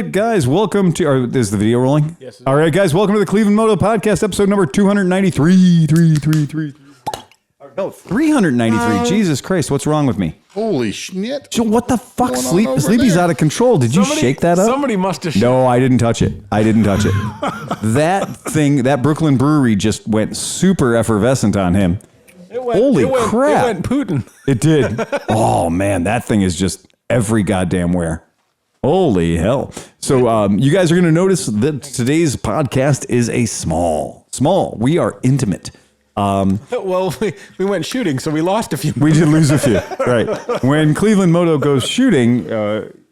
right, guys, welcome to... is the video rolling? Yes. All right, guys, welcome to the Cleveland Moto Podcast, episode number 293. No, 393. Jesus Christ, what's wrong with me? Holy shit. So what the fuck? What's going on over Sleepy's there? out of control. Did you shake that up? Somebody must have. No, I didn't touch it. That thing, that Brooklyn brewery just went super effervescent on him. Holy crap. It went Putin. It did. Oh, man, that thing is just every goddamn where. Holy hell. So you guys are going to notice that today's podcast is a small. We are intimate. Well, we went shooting, so we lost a few. We did lose a few. Right. When Cleveland Moto goes shooting,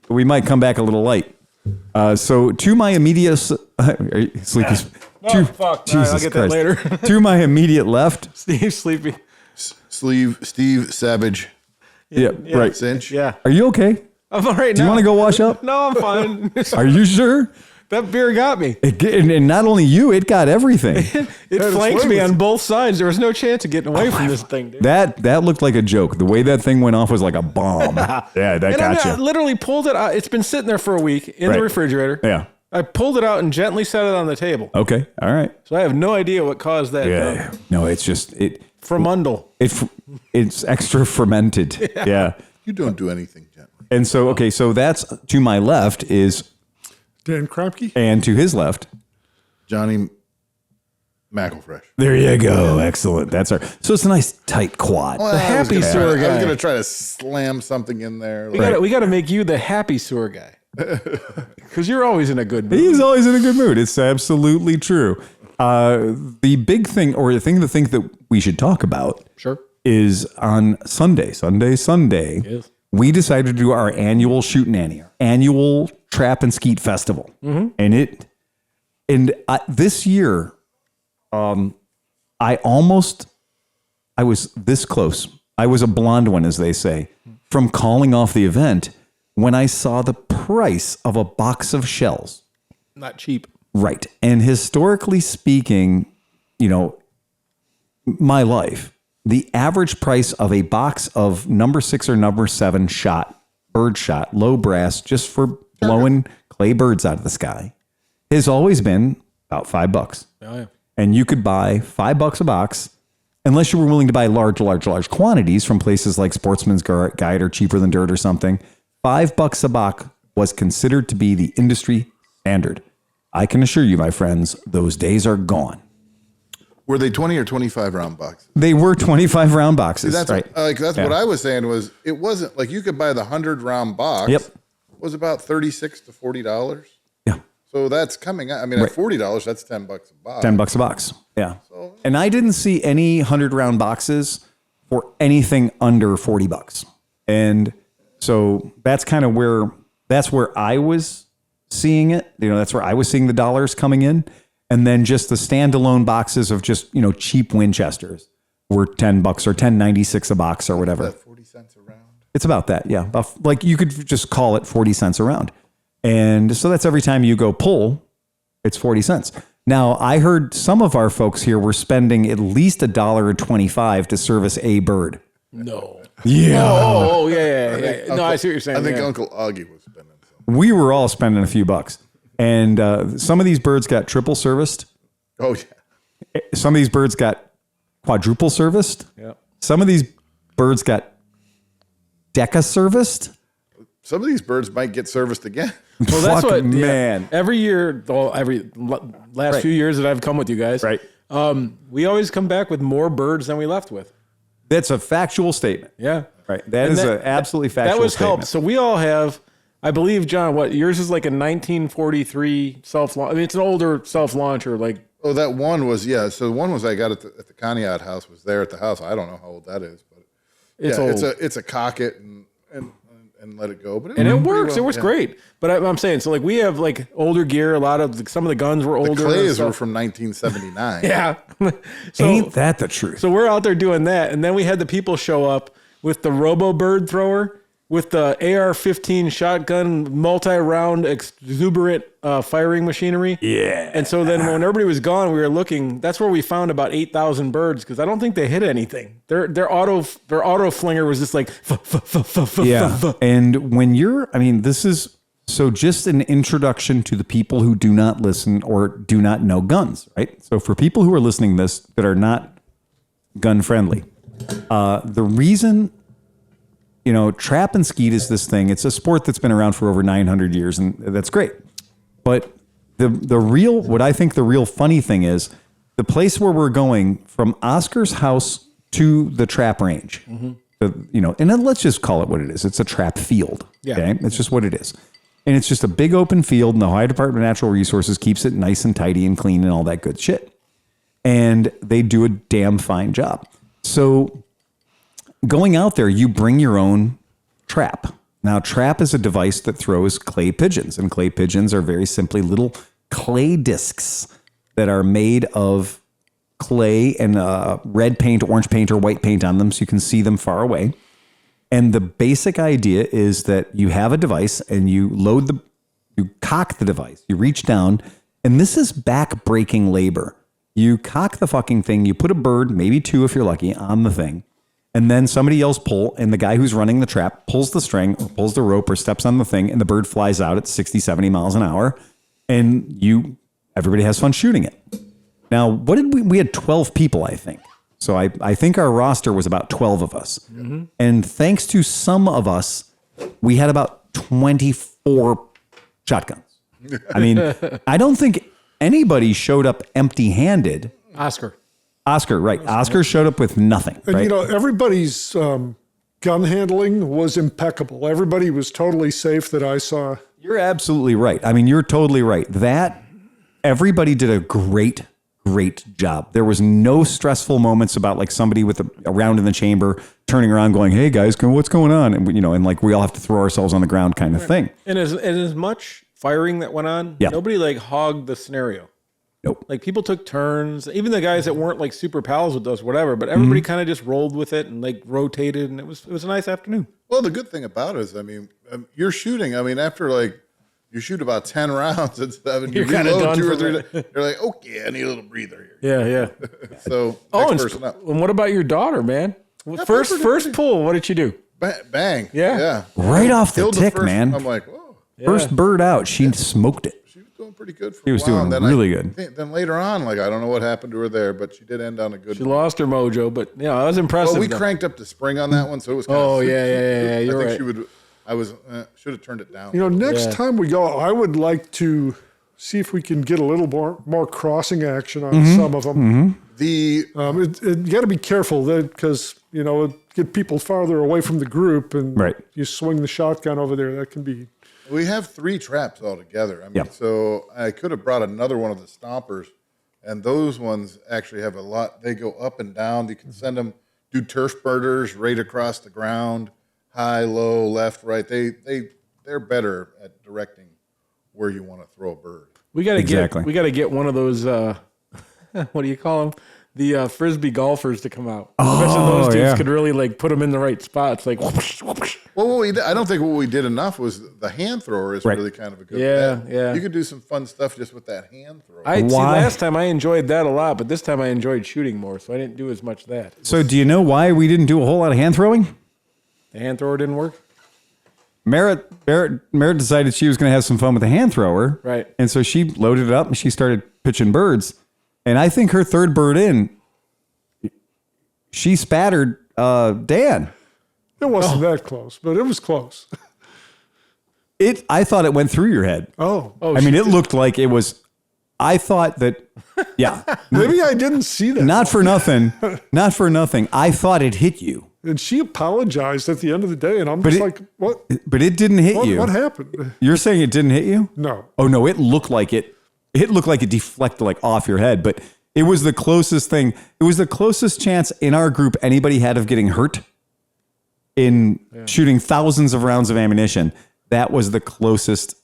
we might come back a little light. So to my immediate... Sleepy. Fuck. Jesus I'll get Christ. that later. To my immediate left. Steve Sleepy. Steve Savage. Yeah, right. Cinch. Yeah. Are you okay? I'm all right now. Do you want to go wash up? No, I'm fine. Are you sure? That beer got me. And not only you, it got everything. It flanked me on both sides. There was no chance of getting away from this thing, dude. That looked like a joke. The way that thing went off was like a bomb. Yeah, that And got I you. literally pulled it out. It's been sitting there for a week in the refrigerator. Yeah. I pulled it out and gently set it on the table. Okay. All right. So I have no idea what caused that. Yeah. No, it's just Fremundle. it's extra fermented. Yeah. You don't do anything gently. And so okay, so that's to my left is Dan KROMKE. and to his left. Johnny McElfresh. There you go. Excellent. That's our. So it's a nice tight quad. Well, The happy sewer I was guy. going to try to slam something in there. We got to make you the happy sewer guy. Because you're always in a good mood. He's always in a good mood. It's absolutely true. The big thing, or the thing to think that we should talk about, Sure. is on Sunday. Yes. We decided to do our annual Shoot Nanny, our annual Trap and Skeet Festival, and this year, I was this close. I was a blonde one, as they say, from calling off the event when I saw the price of a box of shells. Not cheap. Right. And historically speaking, my life, the average price of a box of number 6 or number 7 bird shot, low brass, just for blowing clay birds out of the sky, has always been about $5. Oh, yeah. And you could buy $5 a box, unless you were willing to buy large quantities from places like Sportsman's Guide or Cheaper Than Dirt or something. $5 a box was considered to be the industry standard. I can assure you, my friends, those days are gone. Were they 20 or 25 round boxes? They were 25 round boxes. That's right. That's what I was saying was it wasn't like you could buy the 100 round box. Yep. Was about $36 to $40. Yeah. So that's coming out. I mean, at $40, that's $10 a box. $10 a box. Yeah. And I didn't see any 100 round boxes for anything under $40. And so that's kind of where I was seeing it. That's where I was seeing the dollars coming in. And then just the standalone boxes of just, cheap Winchesters were $10 or $10.96 a box or whatever. Is that 40 cents a round? It's about that. Yeah. Like you could just call it 40 cents a round. And so that's every time you go pull, it's 40 cents. Now, I heard some of our folks here were spending at least $1.25 to service a bird. No. Yeah. Oh, yeah. No, I see what you're saying. I think yeah. Uncle Augie was spending some. We were all spending a few bucks. And some of these birds got triple serviced. Oh, yeah. Some of these birds got quadruple serviced. Yeah. Some of these birds got deca serviced. Some of these birds might get serviced again. Well, that's Fuck, what, man. Every year, last few years that I've come with you guys, Right. We always come back with more birds than we left with. That's a factual statement. Yeah. Right. That is an absolutely factual That was statement. helped. So we all have, I believe, John, what yours is like a 1943 self-launch. I mean, it's an older self-launcher. Like, Oh, that one was, yeah. So one was I got at the Conneaut house, was there at the house. I don't know how old that is, but it's yeah, old. it's a cock it and let it go. But And it went pretty works. well, It works yeah. great. But I'm saying, so like we have like older gear. Some of the guns were older. The and clays stuff. were from 1979. Yeah. So, Ain't that the truth? So we're out there doing that. And then we had the people show up with the Robo Bird thrower, with the AR-15 shotgun, multi-round, exuberant firing machinery. Yeah. And so then when everybody was gone, we were looking. That's where we found about 8,000 birds because I don't think they hit anything. Their auto flinger was just like. Yeah. And when this is So just an introduction to the people who do not listen or do not know guns, right? So for people who are listening to this that are not gun friendly, the reason, trap and skeet is this thing. It's a sport that's been around for over 900 years, and that's great. But what I think the real funny thing is, the place where we're going from Oscar's house to the trap range, and then let's just call it what it is. It's a trap field. Yeah. Okay. It's just what it is. And it's just a big open field, and the Ohio Department of Natural Resources keeps it nice and tidy and clean and all that good shit. And they do a damn fine job. So going out there, you bring your own trap. Now, trap is a device that throws clay pigeons, and clay pigeons are very simply little clay discs that are made of clay and red paint, orange paint, or white paint on them so you can see them far away. And the basic idea is that you have a device and you cock the device, you reach down, and this is back-breaking labor. You cock the fucking thing, you put a bird, maybe two if you're lucky, on the thing, and then somebody yells pull, and the guy who's running the trap pulls the string or pulls the rope or steps on the thing, and the bird flies out at 60, 70 miles an hour, and everybody has fun shooting it. Now, what did we had 12 people, I think. So I think our roster was about 12 of us. Mm-hmm. And thanks to some of us, we had about 24 shotguns. I mean, I don't think anybody showed up empty-handed. Oscar, right. Oscar showed up with nothing. And, right? Everybody's gun handling was impeccable. Everybody was totally safe that I saw. You're absolutely right. I mean, you're totally right. Everybody did a great job. There was no stressful moments about like somebody with a round in the chamber turning around going, "Hey guys, what's going on?" And and like we all have to throw ourselves on the ground kind of thing. And as much firing that went on, nobody like hogged the scenario. Nope. Like people took turns, even the guys that weren't like super pals with us, whatever, but everybody kind of just rolled with it and like rotated, and it was a nice afternoon. Well, the good thing about it is, I mean, you're shooting. I mean, after like you shoot about 10 rounds and stuff, and you reload 2 or 3. You're like, okay, I need a little breather here. Yeah. So, and what about your daughter, man? First pull, what did she do? Bang. Yeah. Right off the Killed tick, first, man. I'm like, whoa. First bird out, she smoked it. She was doing pretty good for She was a while. doing really good. Then later on, like, I don't know what happened to her there, but she did end on a good She lost her mojo, but I was impressive. Well, we cranked up the spring on that one, so it was kind of yeah. You're right. Should have turned it down. Next time we go, I would like to see if we can get a little more crossing action on some of them. You got to be careful because get people farther away from the group, and you swing the shotgun over there. That can be. We have 3 traps altogether. I mean, so I could have brought another one of the stompers, and those ones actually have a lot. They go up and down. You can send them, do turf birders right across the ground, high, low, left, right. They're better at directing where you want to throw a bird. We got to get one of those. What do you call them? The frisbee golfers to come out. I bet those dudes could really like put them in the right spots. Like, whoosh, whoosh. Well, I don't think what we did enough was the hand thrower is really kind of a good. Yeah. You could do some fun stuff just with that hand thrower. Last time I enjoyed that a lot, but this time I enjoyed shooting more, so I didn't do as much of that. So, do you know why we didn't do a whole lot of hand throwing? The hand thrower didn't work. Merritt decided she was going to have some fun with the hand thrower. Right. And so she loaded it up and she started pitching birds. And I think her third bird in, she spattered Dan. It wasn't that close, but it was close. I thought it went through your head. I mean, it looked like it was. I thought that, maybe I didn't see that. Not for nothing. I thought it hit you. And she apologized at the end of the day, and I'm just like, what? But it didn't hit you. What happened? You're saying it didn't hit you? No. Oh no, it looked like it. It looked like it deflected like off your head, but it was the closest thing. It was the closest chance in our group anybody had of getting hurt in shooting thousands of rounds of ammunition. That was the closest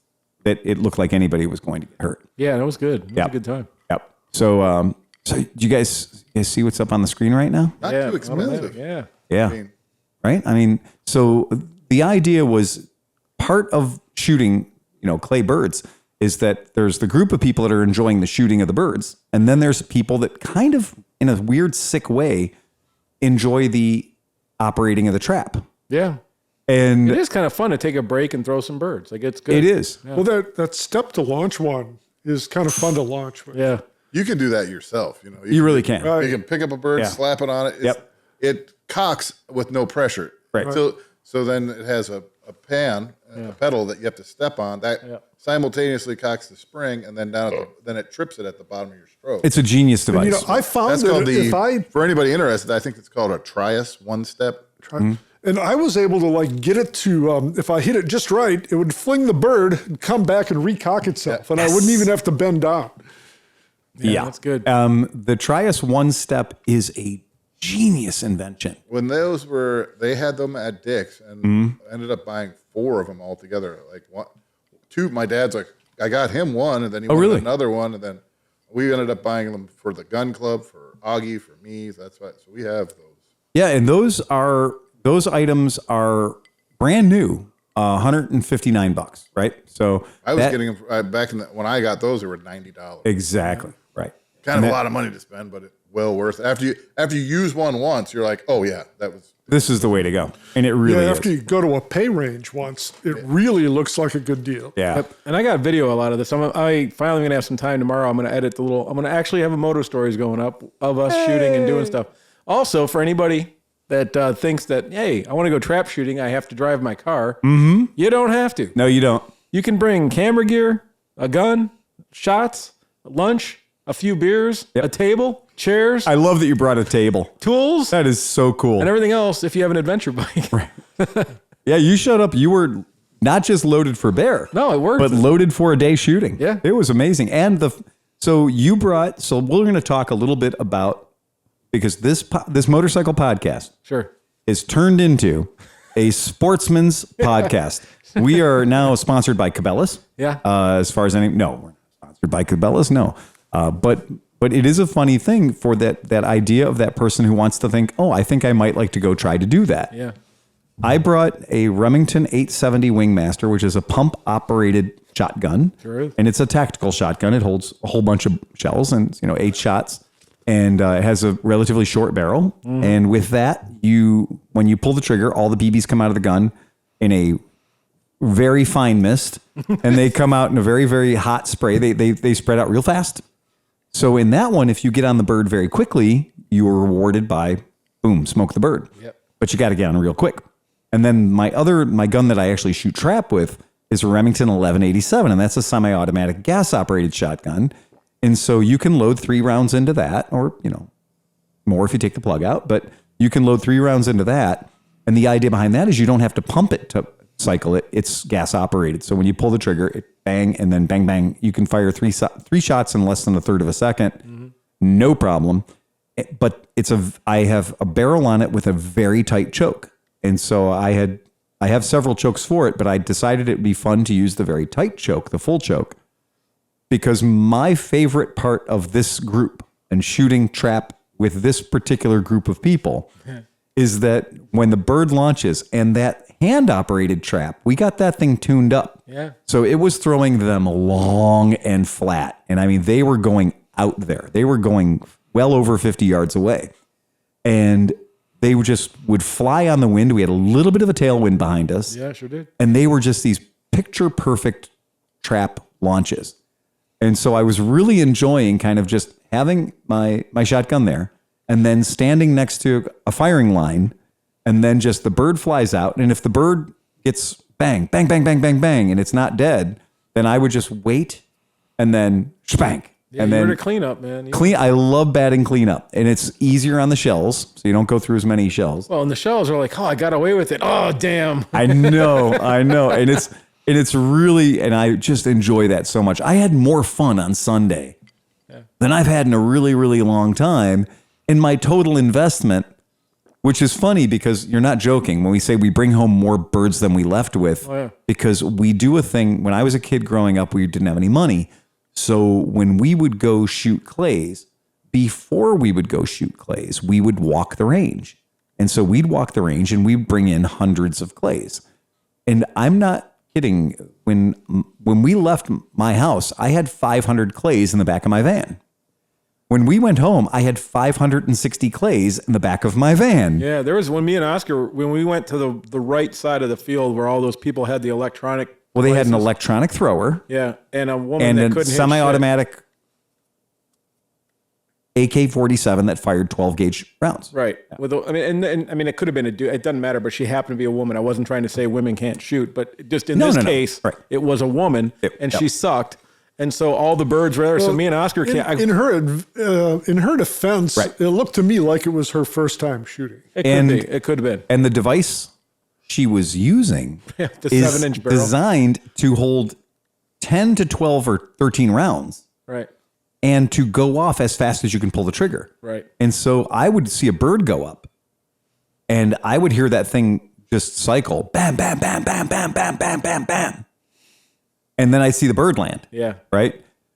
that it looked like anybody was going to get hurt. Yeah, that was good. It was a good time. Yep. So, do you guys see what's up on the screen right now? Not too expensive. Yeah. Yeah. Right. I mean, so the idea was part of shooting, clay birds is that there's the group of people that are enjoying the shooting of the birds. And then there's people that kind of in a weird, sick way enjoy the operating of the trap. Yeah. And It is kind of fun to take a break and throw some birds. Like, it's good. it is. Yeah. Well, that step to launch one is kind of fun to launch with. Yeah. You can do that yourself. You know, You really can. You can pick up a bird, Yeah. slap it on it. It cocks with no pressure. Right. So then it has a pan, a pedal that you have to step on that simultaneously cocks the spring, and then then it trips it at the bottom of your stroke. It's a genius device. You know, I found That's that called if for anybody interested, I think it's called a Trias one step. and I was able to like get it to, if I hit it just right, it would fling the bird and come back and recock itself, and I wouldn't even have to bend down. yeah, that's good. The Trias One Step is a genius invention. When they had them at Dick's, and ended up buying 4 of them altogether. Like 2, my dad's like, I got him one, and then he wanted really? another one, and then we ended up buying them for the gun club, for Augie, for me. That's why. So we have those. Yeah, and those items are brand new, $159, right? So I was getting them back when I got those. They were $90. exactly right. Kind of a lot of money to spend, but well worth it. After you use one once, you're like, oh yeah, that was. This is the way to go, and it really After is. you go to a pay range once, it really looks like a good deal. Yeah, And I got video a lot of this. I finally going to have some time tomorrow. I'm going to edit I'm going to actually have a Moto stories going up of us shooting and doing stuff. Also, for anybody that thinks that, hey, I want to go trap shooting, I have to drive my car. Mm-hmm. You don't have to. no, you don't. You can bring camera gear, a gun, shots, lunch, a few beers, a table, chairs, I love that you brought a table. tools, That is so cool. and everything else if you have an adventure bike. Yeah, you showed up. You were not just loaded for bear. No, it worked. But loaded for a day shooting. Yeah. It was amazing. And so we're going to talk a little bit about, because this motorcycle podcast Sure. is turned into a sportsman's podcast. We are now sponsored by Cabela's. Yeah. As far as we're not sponsored by Cabela's. No. But it is a funny thing for that idea of that person who wants to think, oh, I think I might like to go try to do that. Yeah. I brought a Remington 870 Wingmaster, which is a pump-operated shotgun, Sure. and it's a tactical shotgun. It holds a whole bunch of shells and 8 shots, and it has a relatively short barrel. And with that, when you pull the trigger, all the BBs come out of the gun in a very fine mist, and they come out in a very, very hot spray. They spread out real fast. So in that one, if you get on the bird very quickly, you are rewarded by, boom, smoke the bird. Yep. But you got to get on real quick. And then my gun that I actually shoot trap with is a Remington 1187, and that's a semi-automatic gas-operated shotgun. And so you can load 3 rounds into that, or more if you take the plug out. But you can load 3 rounds into that, and the idea behind that is you don't have to pump it to cycle it. It's gas-operated. So when you pull the trigger, it bang, and then bang, bang. You can fire 3 shots in less than a third of a second, no problem. But I have a barrel on it with a very tight choke. And so I have several chokes for it, but I decided it'd be fun to use the very tight choke, the full choke, because my favorite part of this group and shooting trap with this particular group of people is that when the bird launches and that hand operated trap, we got that thing tuned up. Yeah. So it was throwing them long and flat. And I mean, they were going out there. They were going well over 50 yards away. And they would fly on the wind. We had a little bit of a tailwind behind us. Yeah, sure did. And they were just these picture perfect trap launches. And so I was really enjoying kind of just having my shotgun there and then standing next to a firing line, and then just the bird flies out. And if the bird gets bang, bang, bang, bang, bang, bang, and it's not dead, then I would just wait and then spank. Yeah, and you then were to clean up, man. I love batting cleanup, and it's easier on the shells, so you don't go through as many shells. Well, and the shells are like, oh, I got away with it. Oh, damn. I know. And it's really, and I just enjoy that so much. I had more fun on Sunday than I've had in a really, really long time. And my total investment, which is funny because you're not joking when we say we bring home more birds than we left with, because we do a thing. When I was a kid growing up, we didn't have any money. So when we would go shoot clays, before we would go shoot clays, we would walk the range. And so we'd walk the range and we'd bring in hundreds of clays. And I'm not kidding. When we left my house, I had 500 clays in the back of my van. when we went home, I had 560 clays in the back of my van. Yeah, there was when me and Oscar, when we went to the right side of the field where all those people had the electronic. Well, they had an devices. electronic thrower. Yeah, and a woman And that a couldn't hit semi-automatic AK-47 that fired 12 gauge rounds. shit. Right. With I mean, and I mean, it could have been a dude. It doesn't matter, but she happened to be a woman. I wasn't trying to say women can't shoot, but just in this case, it was a woman, and she sucked. And so all the birds were there. So me and Oscar can't. In her defense, it looked to me like it was her first time shooting. It could be. It could have been. And the device she was using The is 7-inch barrel. designed to hold 10 to 12 or 13 rounds. Right. And to go off as fast as you can pull the trigger. Right. And so I would see a bird go up and I would hear that thing just cycle. Bam, bam, bam, bam, bam, bam, bam, bam, bam. And then I see the bird land. Yeah. Right.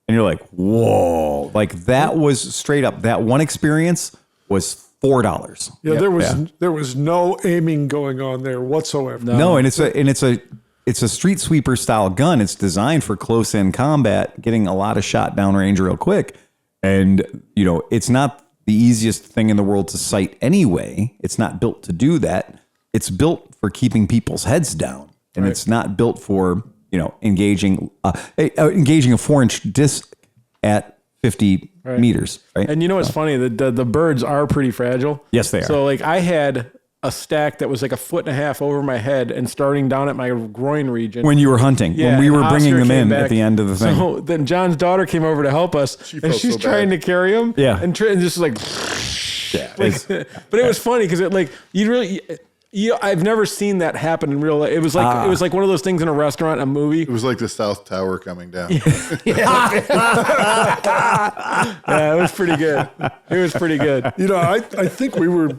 And you're like, whoa. Like that was straight up. That one experience was $4. Yeah, there was no aiming going on there whatsoever. No, and it's a street sweeper style gun. It's designed for close in combat, getting a lot of shot downrange real quick. And, you know, it's not the easiest thing in the world to sight anyway. It's not built to do that. It's built for keeping people's heads down. And it's not built for, you know, engaging a 4-inch disc at 50 meters. Right. And you know what's funny? The birds are pretty fragile. Yes, they are. So like I had a stack that was like 1.5 feet over my head and starting down at my groin region. When you were hunting, when we and were bringing Oscar them came in back. at the end of the thing. So then John's daughter came over to help us, and she's so trying bad. to carry him. Yeah. and just like, but it was funny because it like I've never seen that happen in real life. It was like one of those things in a restaurant, a movie. It was like the South Tower coming down. Yeah, it was pretty good. It was pretty good. You know, I think we were.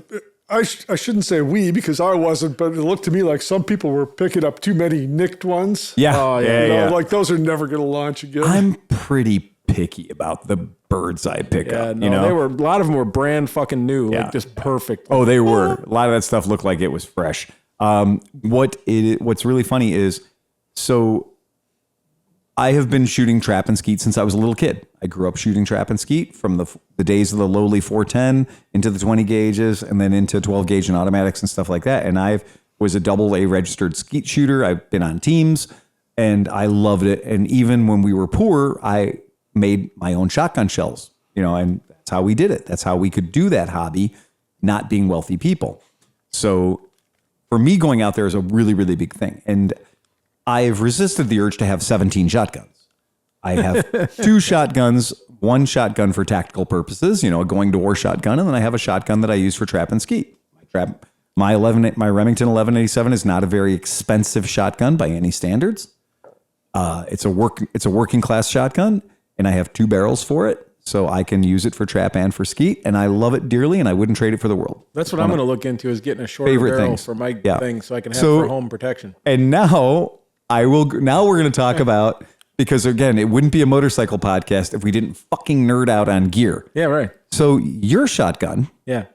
I shouldn't say we because I wasn't, but it looked to me like some people were picking up too many nicked ones. Yeah. Oh, yeah, You know, like those are never going to launch again. I'm pretty picky about the birds I pick Yeah, up. no, You know, they were a lot of them were brand fucking new, Yeah. like just perfect. Oh, they were. A lot of that stuff looked like it was fresh. What's really funny is, so I have been shooting trap and skeet since I was a little kid. I grew up shooting trap and skeet from the days of the lowly 410 into the 20 gauges and then into 12 gauge and automatics and stuff like that. And I was a AA registered skeet shooter. I've been on teams and I loved it. And even when we were poor, I made my own shotgun shells, you know, and that's how we did it. That's how we could do that hobby, not being wealthy people. So for me, going out there is a really, really big thing. And I've resisted the urge to have 17 shotguns. I have 2 shotguns, 1 shotgun for tactical purposes, you know, a going to war shotgun. And then I have a shotgun that I use for trap and skeet. My Remington 1187 is not a very expensive shotgun by any standards. It's a working class shotgun. And I have 2 barrels for it, so I can use it for trap and for skeet, and I love it dearly, and I wouldn't trade it for the world. That's what I'm going to look into is getting a shorter barrel for my thing, so I can have it for home protection. And now we're going to talk about, because again, it wouldn't be a motorcycle podcast if we didn't fucking nerd out on gear. Yeah, right. So your shotgun. Yeah.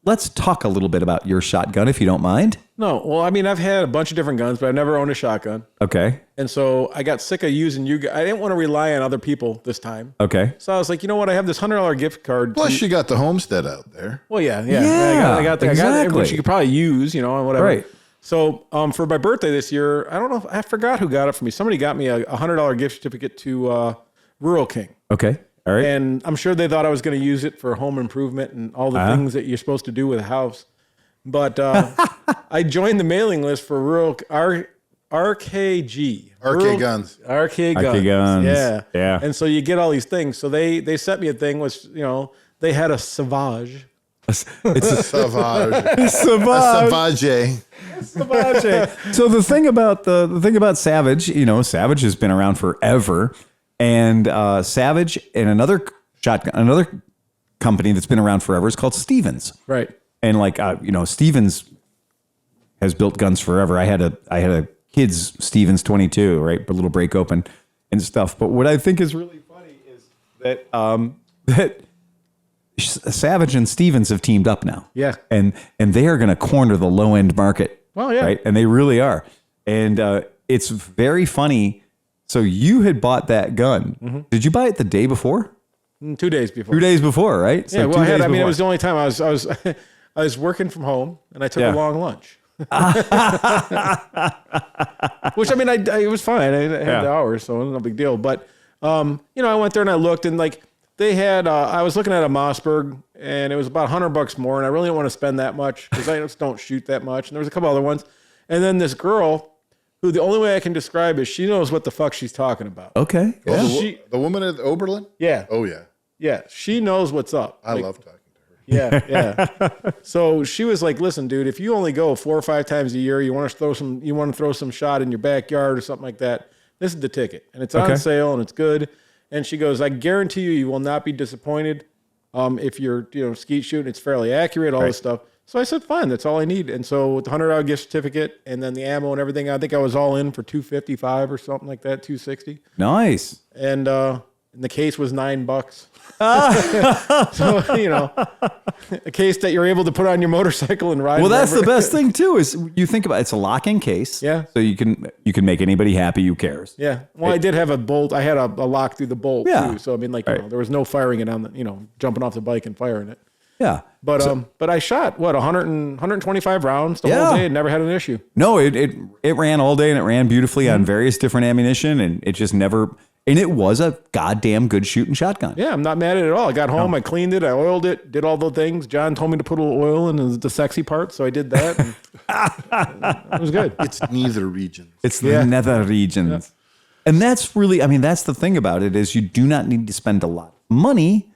Let's talk a little bit about your shotgun, if you don't mind. No, well, I mean, I've had a bunch of different guns, but I've never owned a shotgun. Okay. And so I got sick of using you guys. I didn't want to rely on other people this time. Okay. So I was like, you know what? I have this $100 gift card. Plus, you got the homestead out there. Well, yeah. Yeah, I got exactly. which you could probably use, you know, and whatever. Right. So for my birthday this year, I don't know, I forgot who got it for me. Somebody got me a $100 gift certificate to Rural King. Okay. All right. And I'm sure they thought I was going to use it for home improvement and all the things that you're supposed to do with a house. But I joined the mailing list for Rural RKG. RK Guns. RK Guns. Yeah. Yeah. And so you get all these things. So they sent me a thing was, you know, they had a Savage. It's a Savage. Savage. Savage. So the thing about Savage, you know, Savage has been around forever, and Savage and another company that's been around forever is called Stevens. Right. And like you know, Stevens has built guns forever. I had a kid's Stevens 22, right, a little break open and stuff. But what I think is really funny is that that Savage and Stevens have teamed up now. Yeah. And they are going to corner the low end market. Well, yeah. Right. And they really are. And it's very funny. So you had bought that gun. Mm-hmm. Did you buy it the day before? 2 days before. 2 days before, right? So Yeah, well, 2 days it before. was the only time I was I was working from home and I took a long lunch. Which, I mean, it was fine. I had the hours, so it was no big deal. But, I went there and I looked and like they had, I was looking at a Mossberg and it was about $100 more. And I really didn't want to spend that much because I just don't shoot that much. And there was a couple other ones. And then this girl who the only way I can describe is she knows what the fuck she's talking about. Okay. Yeah. The woman at Oberlin? Yeah. Oh, yeah. Yeah. She knows what's up. I love talking to her. Yeah. So she was like, listen, dude, if you only go 4 or 5 times a year, you want to throw some shot in your backyard or something like that, this is the ticket. And it's on sale and it's good. And she goes, I guarantee you will not be disappointed. If you're, skeet shooting, it's fairly accurate, all this stuff. So I said, fine, that's all I need. And so with the $100 gift certificate and then the ammo and everything, I think I was all in for $255 or something like that, $260. Nice. And the case was $9. So, a case that you're able to put on your motorcycle and ride. Well, that's the best thing too, is you think about it, it's a lock-in case. Yeah. So you can make anybody happy. Who cares? Yeah. Well, I did have a bolt. I had a lock through the bolt too. So I mean, there was no firing it on the, jumping off the bike and firing it. Yeah. But but I shot 125 rounds the whole day and never had an issue. No, it ran all day and it ran beautifully on various different ammunition, and it just never. And it was a goddamn good shooting shotgun. Yeah, I'm not mad at it at all. I got home, I cleaned it, I oiled it, did all the things. John told me to put a little oil in the sexy part, so I did that. And it was good. It's neither region. It's the nether regions. Yeah. And that's really, that's the thing about it, is you do not need to spend a lot of money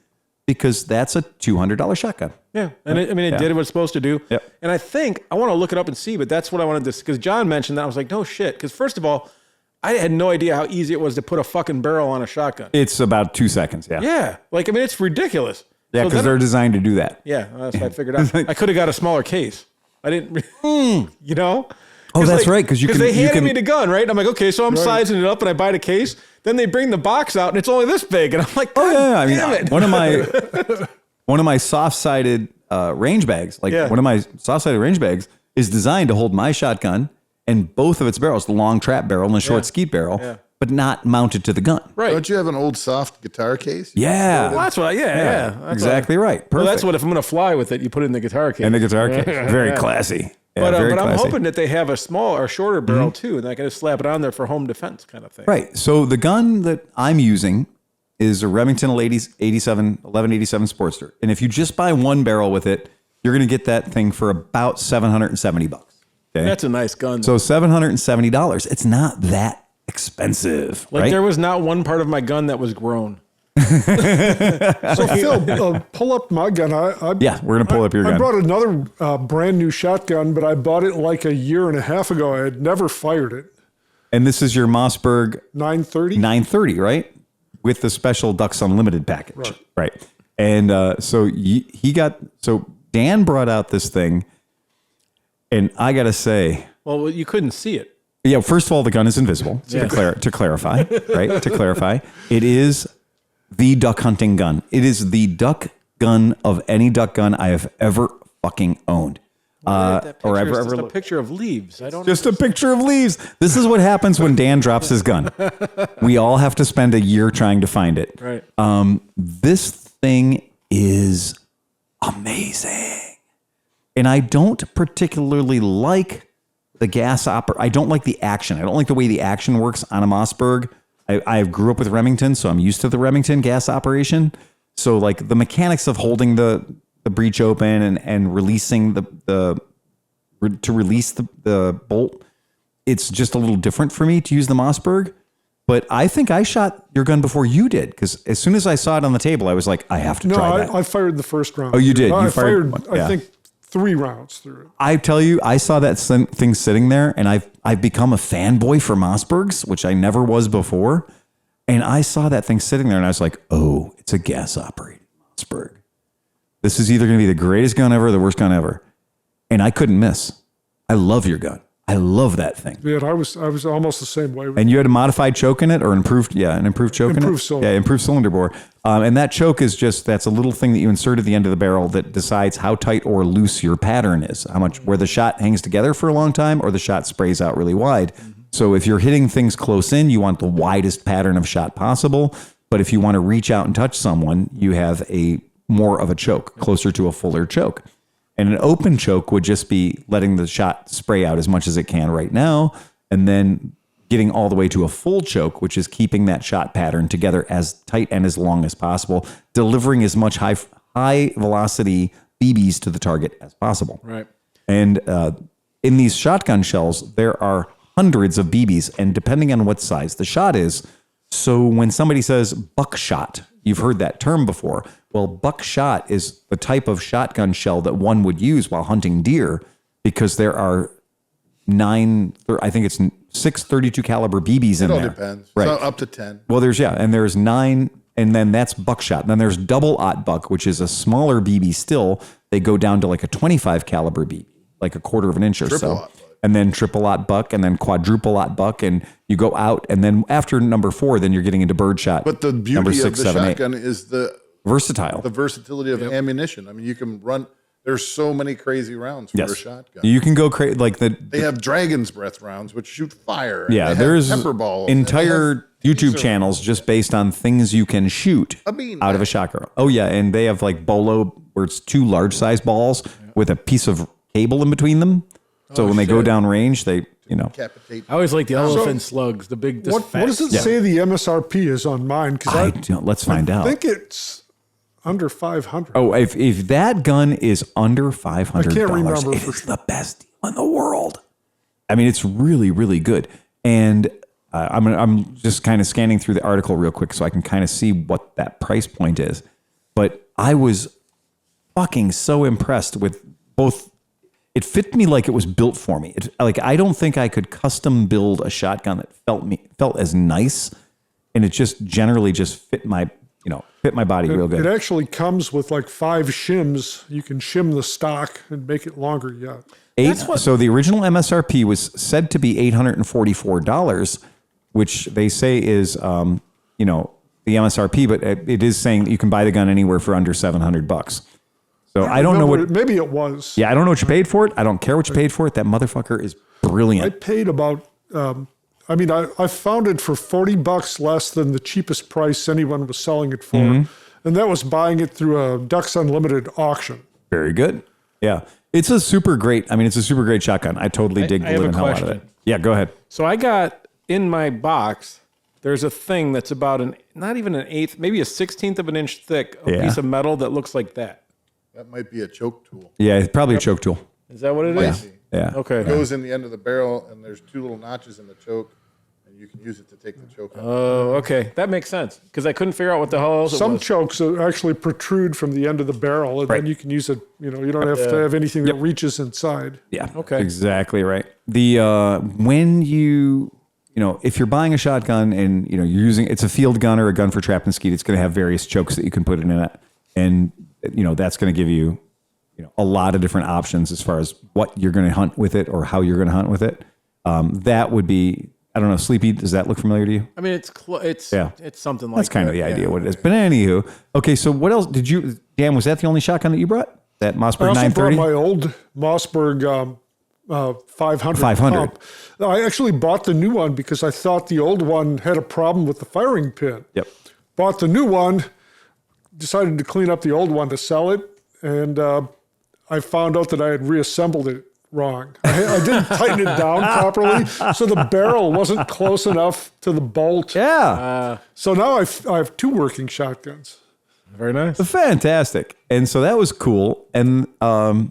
because that's a $200 shotgun. Yeah, and it did what it's supposed to do. Yep. And I think, I want to look it up and see, but that's what I wanted to, because John mentioned that. I was like, no shit. Because first of all, I had no idea how easy it was to put a fucking barrel on a shotgun. It's about 2 seconds, yeah. Yeah, it's ridiculous. Yeah, because they're designed to do that. Yeah, that's what I figured out. I could have got a smaller case. I didn't, Oh, that's right, because they handed me the gun, right? And I'm like, okay, so I'm sizing it up and I buy the case. Then they bring the box out and it's only this big, and I'm like, God damn it. one of my soft-sided range bags, one of my soft-sided range bags is designed to hold my shotgun and both of its barrels, the long trap barrel and the short skeet barrel, but not mounted to the gun. Right. Don't you have an old soft guitar case? Yeah. Well, that's what That's exactly right. Perfect. Well, that's what, if I'm going to fly with it, you put it in the guitar case. And the guitar case. Very classy. Yeah, but I'm hoping that they have a small or shorter barrel too, and I can just slap it on there for home defense kind of thing. Right. So the gun that I'm using is a Remington 1187 Sportster. And if you just buy one barrel with it, you're going to get that thing for about $770. Okay? That's a nice gun. So $770. It's not that expensive. Like right? there was not one part of my gun that was grown. So Phil, pull up my gun. We're gonna pull up your gun. I brought another brand new shotgun, but I bought it like a year and a half ago. I had never fired it. And this is your Mossberg 930, right? With the special Ducks Unlimited package, right? And so Dan brought out this thing, and I gotta say, well, you couldn't see it. Yeah, first of all, the gun is invisible. So to clarify, right? To clarify, it is the duck hunting gun. It is the duck gun of any duck gun I have ever fucking owned. Or ever just a picture of leaves. Just a picture of leaves. This is what happens when Dan drops his gun. We all have to spend a year trying to find it. Right. This thing is amazing. And I don't particularly like the gas I don't like the action. I don't like the way the action works on a Mossberg. I grew up with Remington, so I'm used to the Remington gas operation. So like the mechanics of holding the breech open and releasing to release the bolt, it's just a little different for me to use the Mossberg. But I think I shot your gun before you did, because as soon as I saw it on the table, I was like, I have to try that. I fired the first round. Oh, you did? I You fired I think 3 rounds through it. I tell you, I saw that thing sitting there, and I've become a fanboy for Mossbergs, which I never was before. And I saw that thing sitting there, and I was like, oh, it's a gas-operated Mossberg. This is either going to be the greatest gun ever or the worst gun ever. And I couldn't miss. I love your gun. I love that thing. Yeah, I was almost the same way. And you had a modified choke in it, or an improved choke in it? Improved cylinder. Yeah, improved cylinder bore. And that choke is that's a little thing that you insert at the end of the barrel that decides how tight or loose your pattern is, where the shot hangs together for a long time or the shot sprays out really wide. So if you're hitting things close in, you want the widest pattern of shot possible. But if you want to reach out and touch someone, you have a more of a choke, closer to a fuller choke. And an open choke would just be letting the shot spray out as much as it can right now, and then getting all the way to a full choke, which is keeping that shot pattern together as tight and as long as possible, delivering as much high velocity BBs to the target as possible. Right. And in these shotgun shells, there are hundreds of BBs, and depending on what size the shot is. So when somebody says buckshot, you've heard that term before. Well, buckshot is the type of shotgun shell that one would use while hunting deer, because there are 6 32 caliber BBs in there. It all depends. Right. So up to 10. Well, there's 9, and then that's buckshot. And then there's double aught buck, which is a smaller BB still. They go down to like a 25 caliber BB, like a quarter of an inch or Triple so. aught buck. And then triple aught buck, and then quadruple aught buck, and you go out, and then after number 4, then you're getting into birdshot. But the beauty number of 6, the 7, 8. shotgun is the Versatile. versatility of ammunition. I mean, you can run. There's so many crazy rounds for a shotgun. You can go crazy like They have dragon's breath rounds, which shoot fire. Yeah, and they there's have pepper balls. entire YouTube channels just based on things you can shoot out of a shotgun. Oh yeah, and they have like bolo where it's 2 large size balls with a piece of cable in between them. So when they go down range, they decapitate. I always like the elephant slugs, the big. What does it say the MSRP is on mine? Because let's find out. I think it's under 500. Oh, if that gun is under $500, I can't remember it is the best deal in the world. I mean, it's really, really good. And I'm just kind of scanning through the article real quick so I can kind of see what that price point is. But I was fucking so impressed with both. It fit me like it was built for me. I don't think I could custom build a shotgun that felt as nice, and it just generally just fit my body real good. It actually comes with like 5 shims. You can shim the stock and make it longer. Yeah. So the original MSRP was said to be $844, which they say is the MSRP, but it is saying that you can buy the gun anywhere for under $700. So I don't know what. Maybe it was. Yeah, I don't know what you paid for it. I don't care what you paid for it. That motherfucker is brilliant. I paid about. I found it for $40 less than the cheapest price anyone was selling it for, and that was buying it through a Ducks Unlimited auction. Very good. Yeah, it's a super great shotgun. I totally dig the living hell out of it. Yeah, go ahead. So I got in my box. There's a thing that's about not even an eighth, maybe a 16th of an inch thick, piece of metal that looks like that. That might be a choke tool. Yeah, it's probably a choke tool. Is that what it is? Yeah. Okay. It goes in the end of the barrel, and there's 2 little notches in the choke, and you can use it to take the choke out. Oh, okay. That makes sense, because I couldn't figure out what the hell else it Some was. chokes actually protrude from the end of the barrel, and then you can use it. You don't have to have anything that reaches inside. Yeah. Okay. Exactly right. The when if you're buying a shotgun and you're using it's a field gun or a gun for trap and skeet, it's going to have various chokes that you can put in it, and that's going to give you a lot of different options as far as what you're going to hunt with it or how you're going to hunt with it. That would be, I don't know, Sleepy, does that look familiar to you? I mean, it's something like that's kind of the idea what it is. But anywho, okay, so what else did you, Dan, was that the only shotgun that you brought? That Mossberg I also 930? brought my old Mossberg 500. 500. pump. I actually bought the new one because I thought the old one had a problem with the firing pin. Yep. Bought the new one, decided to clean up the old one to sell it, and I found out that I had reassembled it wrong. I didn't tighten it down properly, so the barrel wasn't close enough to the bolt. Yeah. So now I have 2 working shotguns. Very nice. Fantastic. And so that was cool. And now,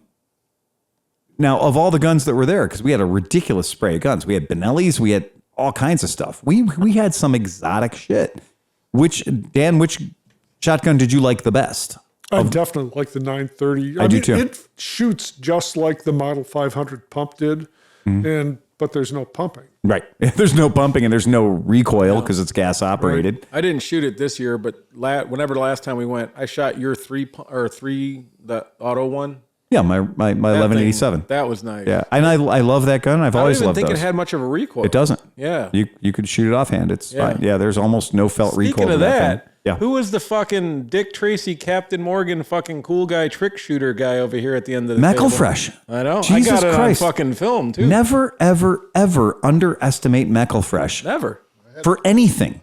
of all the guns that were there, because we had a ridiculous spray of guns, we had Benellis, we had all kinds of stuff. We had some exotic shit. Which shotgun did you like the best? I definitely like the 930. I do too. It shoots just like the Model 500 pump did, but there's no pumping. Right. There's no pumping and there's no recoil because it's gas operated. I didn't shoot it this year, but whenever the last time we went, I shot your the auto one. Yeah, my 1187. That was nice. Yeah, and I love that gun. I've always loved I don't even think those. it had much of a recoil. It doesn't. Yeah. You could shoot it offhand. It's fine. Yeah, there's almost no felt recoil. Speaking of to that, thing. Yeah. who was the fucking Dick Tracy, Captain Morgan, fucking cool guy, trick shooter guy over here at the end of the table? McElfresh. I know. Jesus I got it Christ. on fucking film too. Never, ever, ever underestimate McElfresh Never. for anything.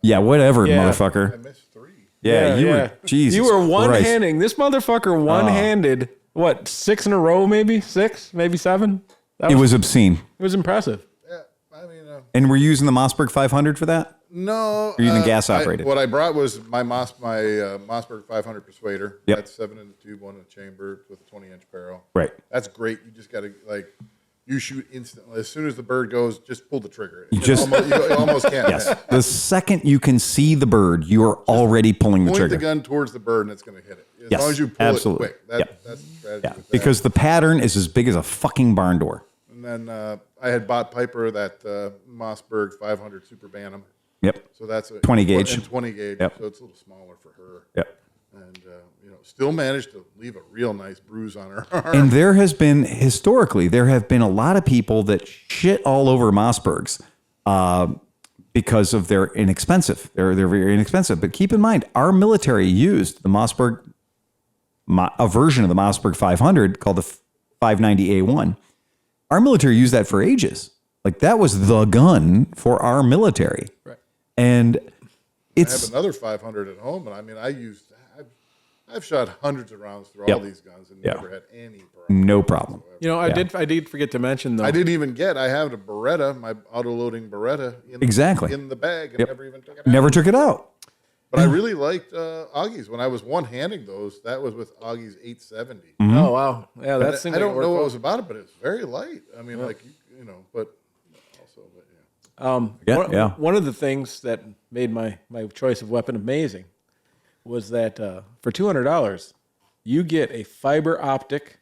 Yeah, whatever, Yeah. I motherfucker. missed 3. Yeah, you were. Jesus, You were Christ. one-handing. This motherfucker one-handed. What? 6 in a row? Maybe 6, maybe 7. It was obscene. It was impressive. Yeah, I mean, And we're using the Mossberg 500 for that. no. Or using gas operated. What I brought was my Mossberg 500 Persuader. Yep. That's 7 in the tube, 1 in the chamber with a 20-inch barrel. Right. That's great. You just got to you shoot instantly. As soon as the bird goes, just pull the trigger. You almost can't. Yes. miss. The second you can see the bird, you are already pulling the Point trigger. the gun towards the bird and it's going to hit it. As Yes, long as you pull absolutely. it quick. Yep. That's the strategy Yeah, with that. because the pattern is as big as a fucking barn door. And then I had bought Piper that Mossberg 500 Super Bantam. Yep. So that's a 20 gauge. And 20 gauge. Yep. So it's a little smaller for her. Yep. And still managed to leave a real nice bruise on her arm. And there have been a lot of people that shit all over Mossbergs because of their inexpensive. They're very inexpensive. But keep in mind, our military used the Mossberg, a version of the Mossberg 500 called the 590A1. Our military used that for ages. Like that was the gun for our military. Right. And I it's have another 500 at home, and I mean, I've shot hundreds of rounds through Yep. all these guns and Yeah. never had any problem. no problem. I did forget to mention though. I didn't even I have a Beretta, my auto-loading Beretta Exactly. in the bag, and Yep. never even took it out. Never took it out. But I really liked Augie's. When I was one-handing those, that was with Augie's 870. Oh wow, yeah, that's. I don't know what was about it, but it's very light. I mean, but also, Yeah. One of the things that made my choice of weapon amazing was that for $200 you get a fiber optic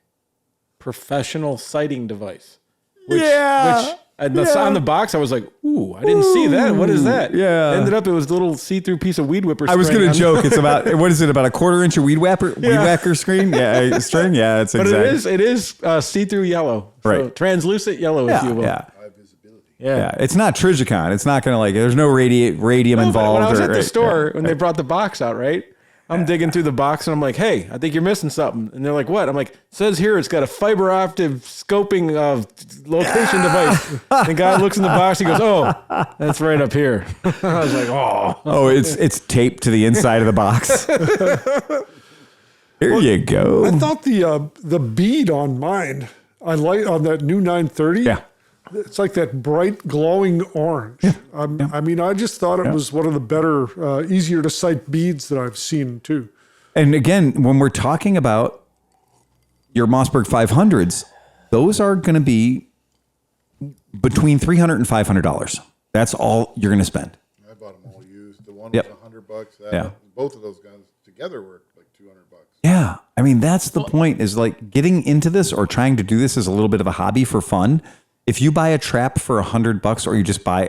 professional sighting device. Which on the box I was like, ooh, I didn't see that. What is that? Yeah. Ended up it was a little see-through piece of weed whipper. I was string going on to joke. It's about, what is it, about a quarter-inch of weed whacker screen? Yeah, string? Yeah, it's But exactly. it is see-through yellow. So Right. translucent yellow, if you will. Yeah. high visibility. Yeah. It's not Trijicon. It's not going to there's no radium involved. When I was at or- the store, when they brought the box out, right? I'm digging through the box and I'm like, hey, I think you're missing something. And they're like, what? I'm like, it says here it's got a fiber optic scoping location device. The guy looks in the box. He goes, oh, that's right up here. I was like, oh. Oh, it's taped to the inside of the box. Here you go. I thought the bead on mine, I like on that new 930. Yeah. It's like that bright glowing orange. I mean, I just thought it was one of the better, easier to sight beads that I've seen too. And again, when we're talking about your Mossberg 500s, those are going to be between $300 and $500. That's all you're going to spend. I bought them all used. The one Yep. was $100. Yeah. Both of those guns together were like $200. Yeah. I mean, that's the point, is like getting into this or trying to do this as a little bit of a hobby for fun. If you buy a trap for $100, or you just buy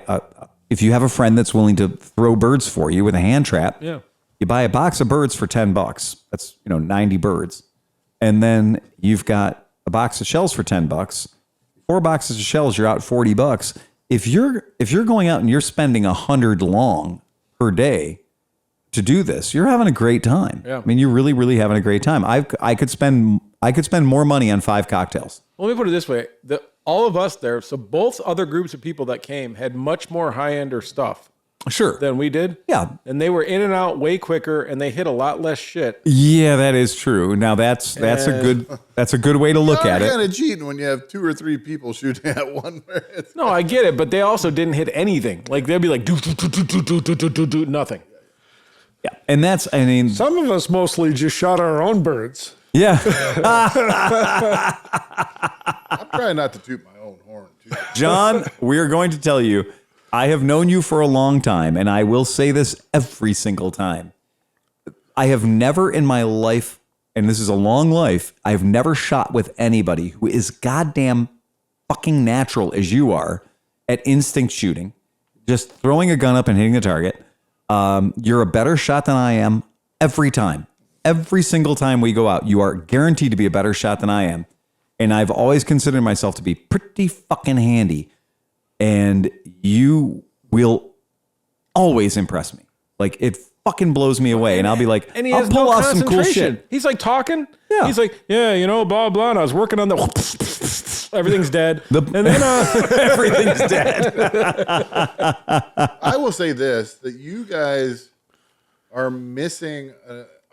if you have a friend that's willing to throw birds for you with a hand trap, Yeah. you buy a box of birds for $10. That's 90 birds. And then you've got a box of shells for $10. 4 boxes of shells, you're out $40. If you're going out and you're spending 100 long per day to do this, you're having a great time. Yeah. I mean, you're really, really having a great time. I could spend more money on 5 cocktails. Well, let me put it this way. All of us there, so both other groups of people that came had much more high-ender stuff Sure. than we did. Yeah. And they were in and out way quicker, and they hit a lot less shit. Yeah, that is true. Now that's a good way to look at It's it. kind of cheating when you have 2 or 3 people shooting at one. No, I get it, but they also didn't hit anything. Like they'd be like, do, nothing. Yeah. And Some of us mostly just shot our own birds. yeah. I'm trying not to toot my own horn, too. John, we are going to tell you, I have known you for a long time, and I will say this every single time. I have never in my life, and this is a long life, I've never shot with anybody who is goddamn fucking natural as you are at instinct shooting, just throwing a gun up and hitting a target. You're a better shot than I am every time. Every single time we go out, you are guaranteed to be a better shot than I am. And I've always considered myself to be pretty fucking handy. And you will always impress me. Like, it fucking blows me away. And I'll be like, And he I'll has pull no off some cool concentration. shit. He's like talking. Yeah. He's like, yeah, blah, blah. And I was working on the everything's dead. And then everything's dead. I will say this, that you guys are missing,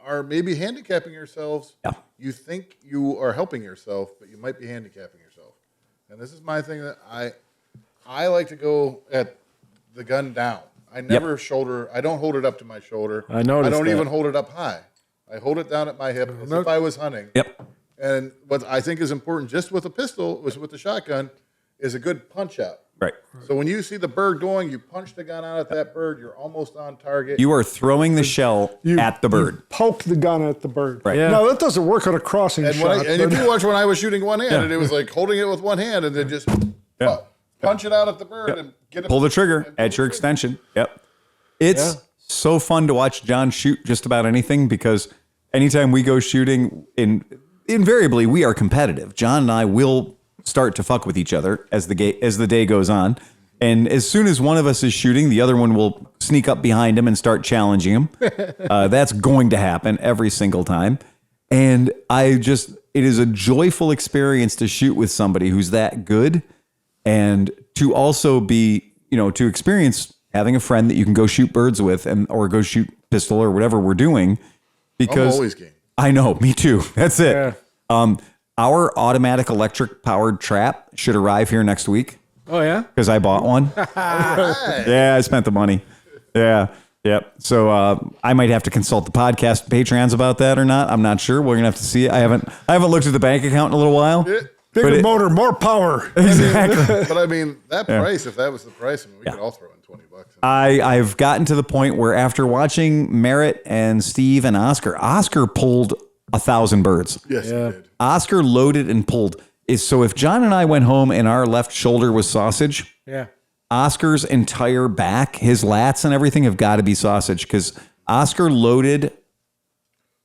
are maybe handicapping yourselves. Yeah. You think you are helping yourself, but you might be handicapping yourself. And this is my thing that I like to go at the gun down. I never shoulder. I don't hold it up to my shoulder. I noticed I don't that. even hold it up high. I hold it down at my hip as if I was hunting. Yep. And what I think is important, just with a pistol, with the shotgun, is a good punch out. Right. So when you see the bird going, you punch the gun out at that bird. You're almost on target. You are throwing the shell at the bird. You poke the gun at the bird. Right. Yeah. Now, that doesn't work on a crossing and shot. if you watch when I was shooting one-handed, it was like holding it with one hand and then just punch it out at the bird and get it. Pull the trigger at your extension. Yep. It's so fun to watch John shoot just about anything because anytime we go shooting, invariably we are competitive. John and I will start to fuck with each other as the day goes on. And as soon as one of us is shooting, the other one will sneak up behind him and start challenging him. That's going to happen every single time. And it is a joyful experience to shoot with somebody who's that good and to also be, to experience having a friend that you can go shoot birds with or go shoot pistol or whatever we're doing. Because I'm always game. I know, me too. That's it. Yeah. Our automatic electric powered trap should arrive here next week. Oh, yeah? Because I bought one. Yeah, I spent the money. Yeah. Yep. So I might have to consult the podcast Patreons about that or not. I'm not sure. We're gonna have to see. I haven't looked at the bank account in a little while. Bigger motor, more power. Exactly. But I mean, that price, if that was the price, we could all throw in $20. I've gotten to the point where after watching Merritt and Steve and Oscar pulled 1,000 birds. Yes, he did. Oscar loaded and pulled. So if John and I went home and our left shoulder was sausage, Oscar's entire back, his lats and everything have got to be sausage because Oscar loaded.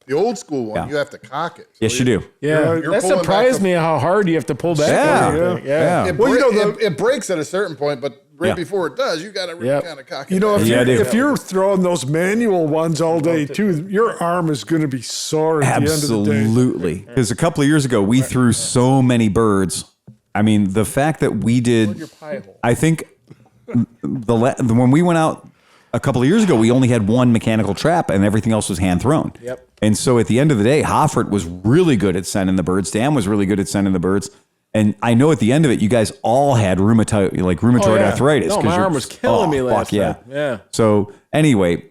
The old school one, you have to cock it. So Yes, you do. Yeah. You're That pulling surprised back me how hard you have to pull back. Yeah. It breaks at a certain point, but before it does, you got to really kind of cock it. If you're throwing those manual ones all day too, your arm is going to be sore at the end of the day. Absolutely. Because a couple of years ago, we threw so many birds. I mean, the fact that we did, I think when we went out a couple of years ago, we only had one mechanical trap and everything else was hand thrown. Yep. And so at the end of the day, Hoffert was really good at sending the birds. Dan was really good at sending the birds. And I know at the end of it, you guys all had rheumatoid arthritis. No, my arm was killing me last time. Yeah. So anyway.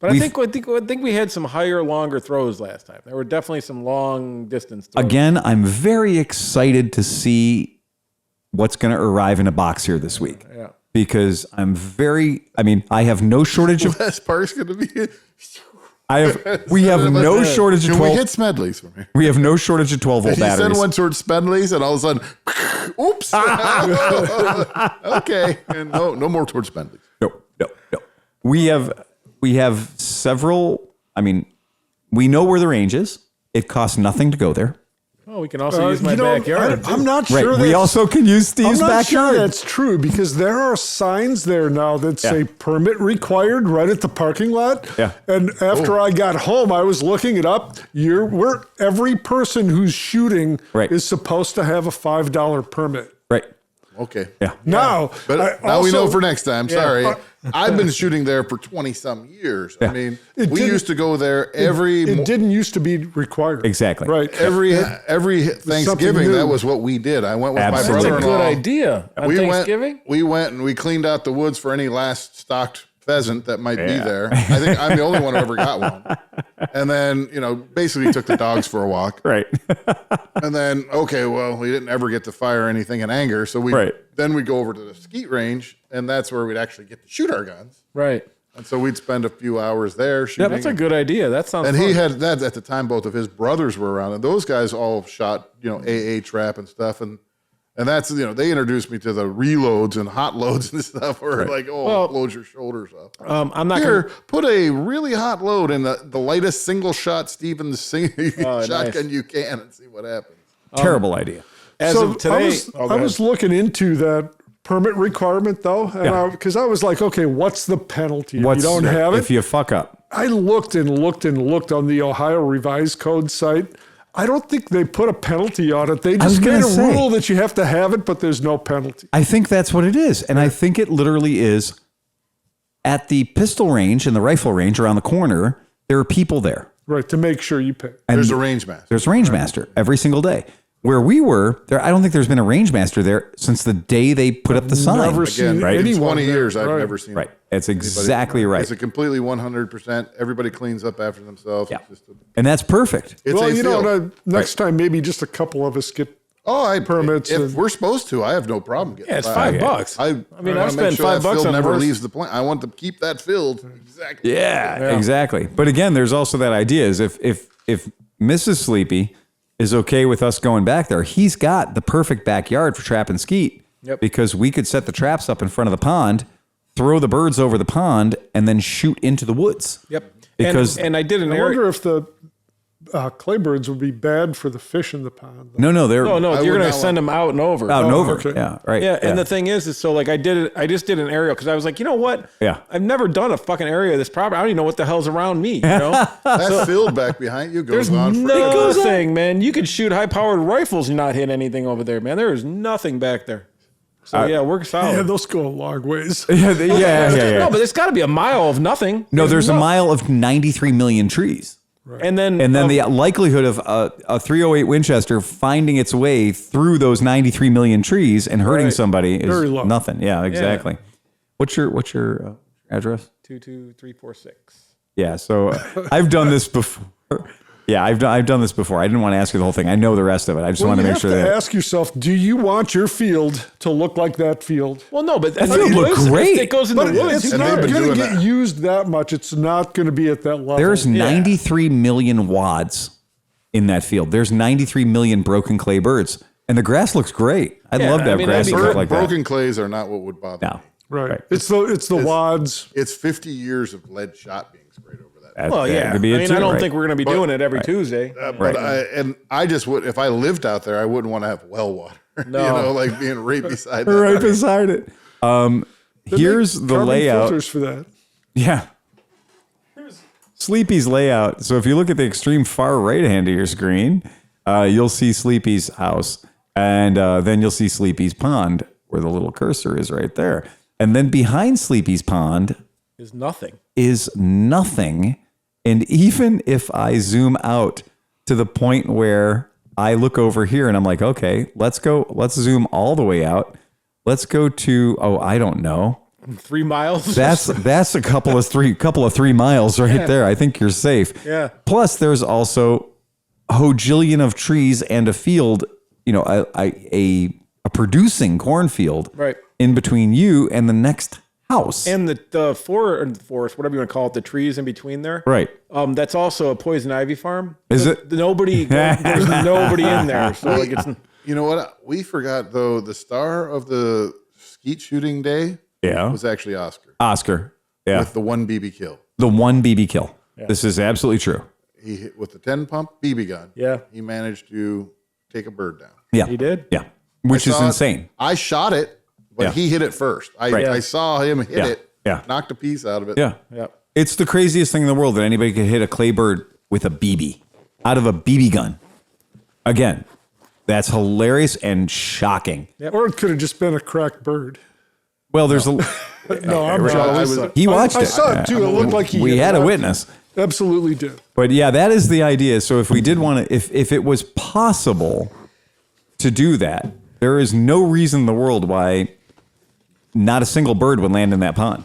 But I think we had some higher, longer throws last time. There were definitely some long distance throws. Again, I'm very excited to see what's going to arrive in a box here this week. Yeah. Because I have no shortage of. Best part's going to be. We have no shortage of 12. Can we hit Smedley's from here? We have no shortage of 12 volt He batteries. sent one towards Smedley's, and all of a sudden, oops. Okay, and no more towards Smedley's. No. We have several. I mean, we know where the range is. It costs nothing to go there. Oh, we can also use my backyard. I'm not sure. Right. We also can use Steve's I'm not backyard. sure that's true because there are signs there now that say permit required right at the parking lot. Yeah. And after I got home, I was looking it up. Every person who's shooting is supposed to have a $5 permit. Right. Okay. Yeah. Now, but now we know for next time. Sorry. I've been shooting there for 20-some years. Yeah. I mean, we used to go there every... It didn't used to be required. Exactly. Right. Every Thanksgiving, that was what we did. I went with Absolutely. my That's a brother-in-law. good idea. On Thanksgiving? We went and we cleaned out the woods for any last stocked pheasant that might be there. I think I'm the only one who ever got one. And then, basically took the dogs for a walk. Right. And then, we didn't ever get to fire anything in anger. So then we go over to the skeet range, and that's where we'd actually get to shoot our guns. Right. And so we'd spend a few hours there shooting. That's a good idea. That sounds And fun. he had that at the time, both of his brothers were around, and those guys all shot, AA trap and stuff. And that's, they introduced me to the reloads and hot loads and stuff where blows your shoulders up. I'm not Here, put a really hot load in the lightest single shot Stevens shotgun you can and see what happens. Terrible idea. As of today, I was looking into that permit requirement though, and because I was like, okay, what's the penalty if you don't have it? If you fuck up. I looked and looked and looked on the Ohio Revised Code site. I don't think they put a penalty on it. They was just made gonna a say. rule that you have to have it, but there's no penalty. I think that's what it is. And I think it literally is at the pistol range and the rifle range around the corner, there are people there. Right, to make sure you pay. And There's a range master. There's a range master every single day. Where we were, there, I don't think there's been a range master there since the day they put up the sign. Never Again, seen right? in anyone 20 there. years, I've Right. never seen Right. That's exactly right. It's a completely 100%. Everybody cleans up after themselves. Yeah. It's just And that's perfect. it's Well, a you know, field. next time maybe just a couple of us get permits. If and- we're supposed to, I have no problem getting. Yeah, it's five. $5. I mean, wanna I've make spent sure $5 that field on never horse. leaves the plant. I want to keep that field exactly. Yeah, exactly. But again, there's also that idea is if Mrs. Sleepy is okay with us going back there, he's got the perfect backyard for trap and skeet. Yep. Because we could set the traps up in front of the pond, throw the birds over the pond, and then shoot into the woods. Yep. Because and I did an I area. wonder if the clay birds would be bad for the fish in the pond. no, they're No, I you're would going to not send them out and over. out and over. okay. Yeah, right. Yeah, and the thing is so like I just did an aerial because I was like, you know what? Yeah. I've never done a fucking area of this property. I don't even know what the hell's around me. You know, That field back behind you goes there's on for nothing, man. You could shoot high-powered rifles and not hit anything over there, man. There is nothing back there. So yeah, we're solid. Yeah, those go a long ways. yeah. No, but there's got to be a mile of nothing. No, there's a mile of 93 million trees. And then The likelihood of a 308 Winchester finding its way through those 93 million trees and hurting Right. somebody is Very low. nothing. Yeah, exactly. What's your address? 22346. Yeah, so I've done this before. Yeah, I've done this before. I didn't want to ask you the whole thing. I know the rest of it. I just want to make sure you have that to ask yourself, do you want your field to look like that field? Well, no, but That field looked great. It goes in the But woods. it's And not they've been going to doing get that. used that much. It's not going to be at that level. there's 93 million wads in that field. There's 93 million broken clay birds, and the grass looks great. I'd Yeah, love to I have mean, grass that'd that be looked good. like that. broken clays are not what would bother No. me. right. It's the wads. It's 50 years of lead shot being sprayed over that. Well, That yeah. could be it I mean, too, I don't right? think we're going to be doing it every Tuesday. But I just would, if I lived out there, I wouldn't want to have well water. No. You know, like being right beside that. right beside it. Here's They make the carbon layout. filters for that. Yeah. Sleepy's layout. So if you look at the extreme far right hand of your screen, you'll see Sleepy's house. And then you'll see Sleepy's pond, where the little cursor is right there. And then behind Sleepy's pond Is nothing. is nothing. And even if I zoom out to the point where I look over here and I'm like, okay, let's zoom all the way out. Let's go to, I don't know. 3 miles. That's a couple of 3 miles right there. I think you're safe. Yeah. Plus, there's also a hojillion of trees and a field, a producing cornfield Right. in between you and the next house. And the forest, whatever you want to call it, the trees in between there. Right. That's also a poison ivy farm. Is it? There's nobody in there. So like it's You know what? We forgot, though, the star of the skeet shooting day Yeah. was actually Oscar. Yeah. with the one BB kill. The one BB kill. This is absolutely true. He hit with the 10 pump BB gun. Yeah. He managed to take a bird down. Yeah. He did? Yeah. Which I is saw it. insane. I shot it, but Yeah. he hit it first. Right. I saw him hit Yeah. it, Yeah. knocked a piece out of it. Yeah. Yeah. It's the craziest thing in the world that anybody could hit a clay bird with a BB out of a BB gun. Again, that's hilarious and shocking. Or it could have just been a cracked bird. Well, there's a. No, I'm sorry. He watched I it. saw it too. It looked like We had a left. witness. Absolutely did. But yeah, that is the idea. So if we did want to, if it was possible to do that, there is no reason in the world why not a single bird would land in that pond.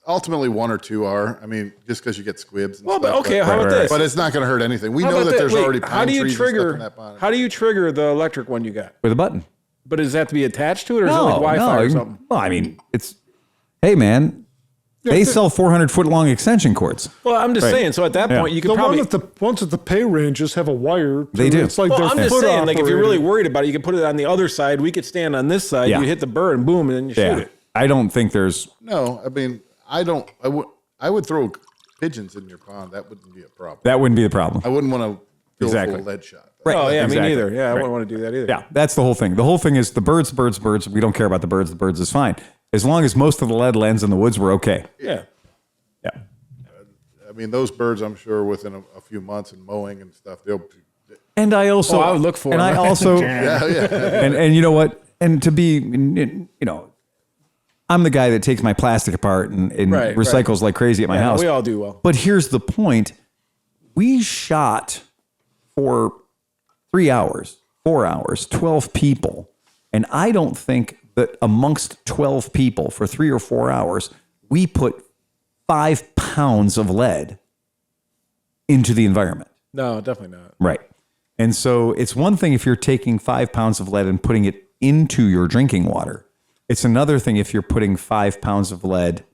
Ultimately, one or two are. I mean, just because you get squibs. And Well, stuff, but okay, how about this? But it's not going to hurt anything. We How know about that there's Wait, already how pine do you trees and stuff trigger? in that pond. How do you trigger the electric one you got? With a button. But does that have to be attached to it, or is it like Wi-Fi or something? Well, I mean, it's, hey man, they sell 400-foot long extension cords. Well, I'm just Right. saying. So at that Yeah. point, you could The probably. ones at the pay ranges have a wire. They do. It's like Well, they're I'm just foot saying, like if you're really operated. worried about it, you can put it on the other side. We could stand on this side. Yeah. You hit the bird, and boom, and then you shoot Yeah. it. I don't think there's, No, I mean, I would throw pigeons in your pond. That wouldn't be a problem. that wouldn't be the problem. I wouldn't want to fill Exactly. full lead shot. Right. Oh yeah, Exactly. me neither. Yeah, I Right. wouldn't want to do that either. Yeah, that's the whole thing. The whole thing is the birds. We don't care about the birds. The birds is fine. As long as most of the lead lands in the woods, we're okay. Yeah. Yeah. I mean, those birds, I'm sure within a few months and mowing and stuff, And I also, I would look for and them. I also, Yeah, yeah. and you know what? And to be, you know, I'm the guy that takes my plastic apart and Right, recycles like crazy at my house. We all do well. But here's the point. We shot for 3 hours, 4 hours, 12 people. And I don't think that amongst 12 people for 3 or 4 hours, we put 5 pounds of lead into the environment. No, definitely not. Right. And so it's one thing if you're taking 5 pounds of lead and putting it into your drinking water. It's another thing if you're putting 5 pounds of lead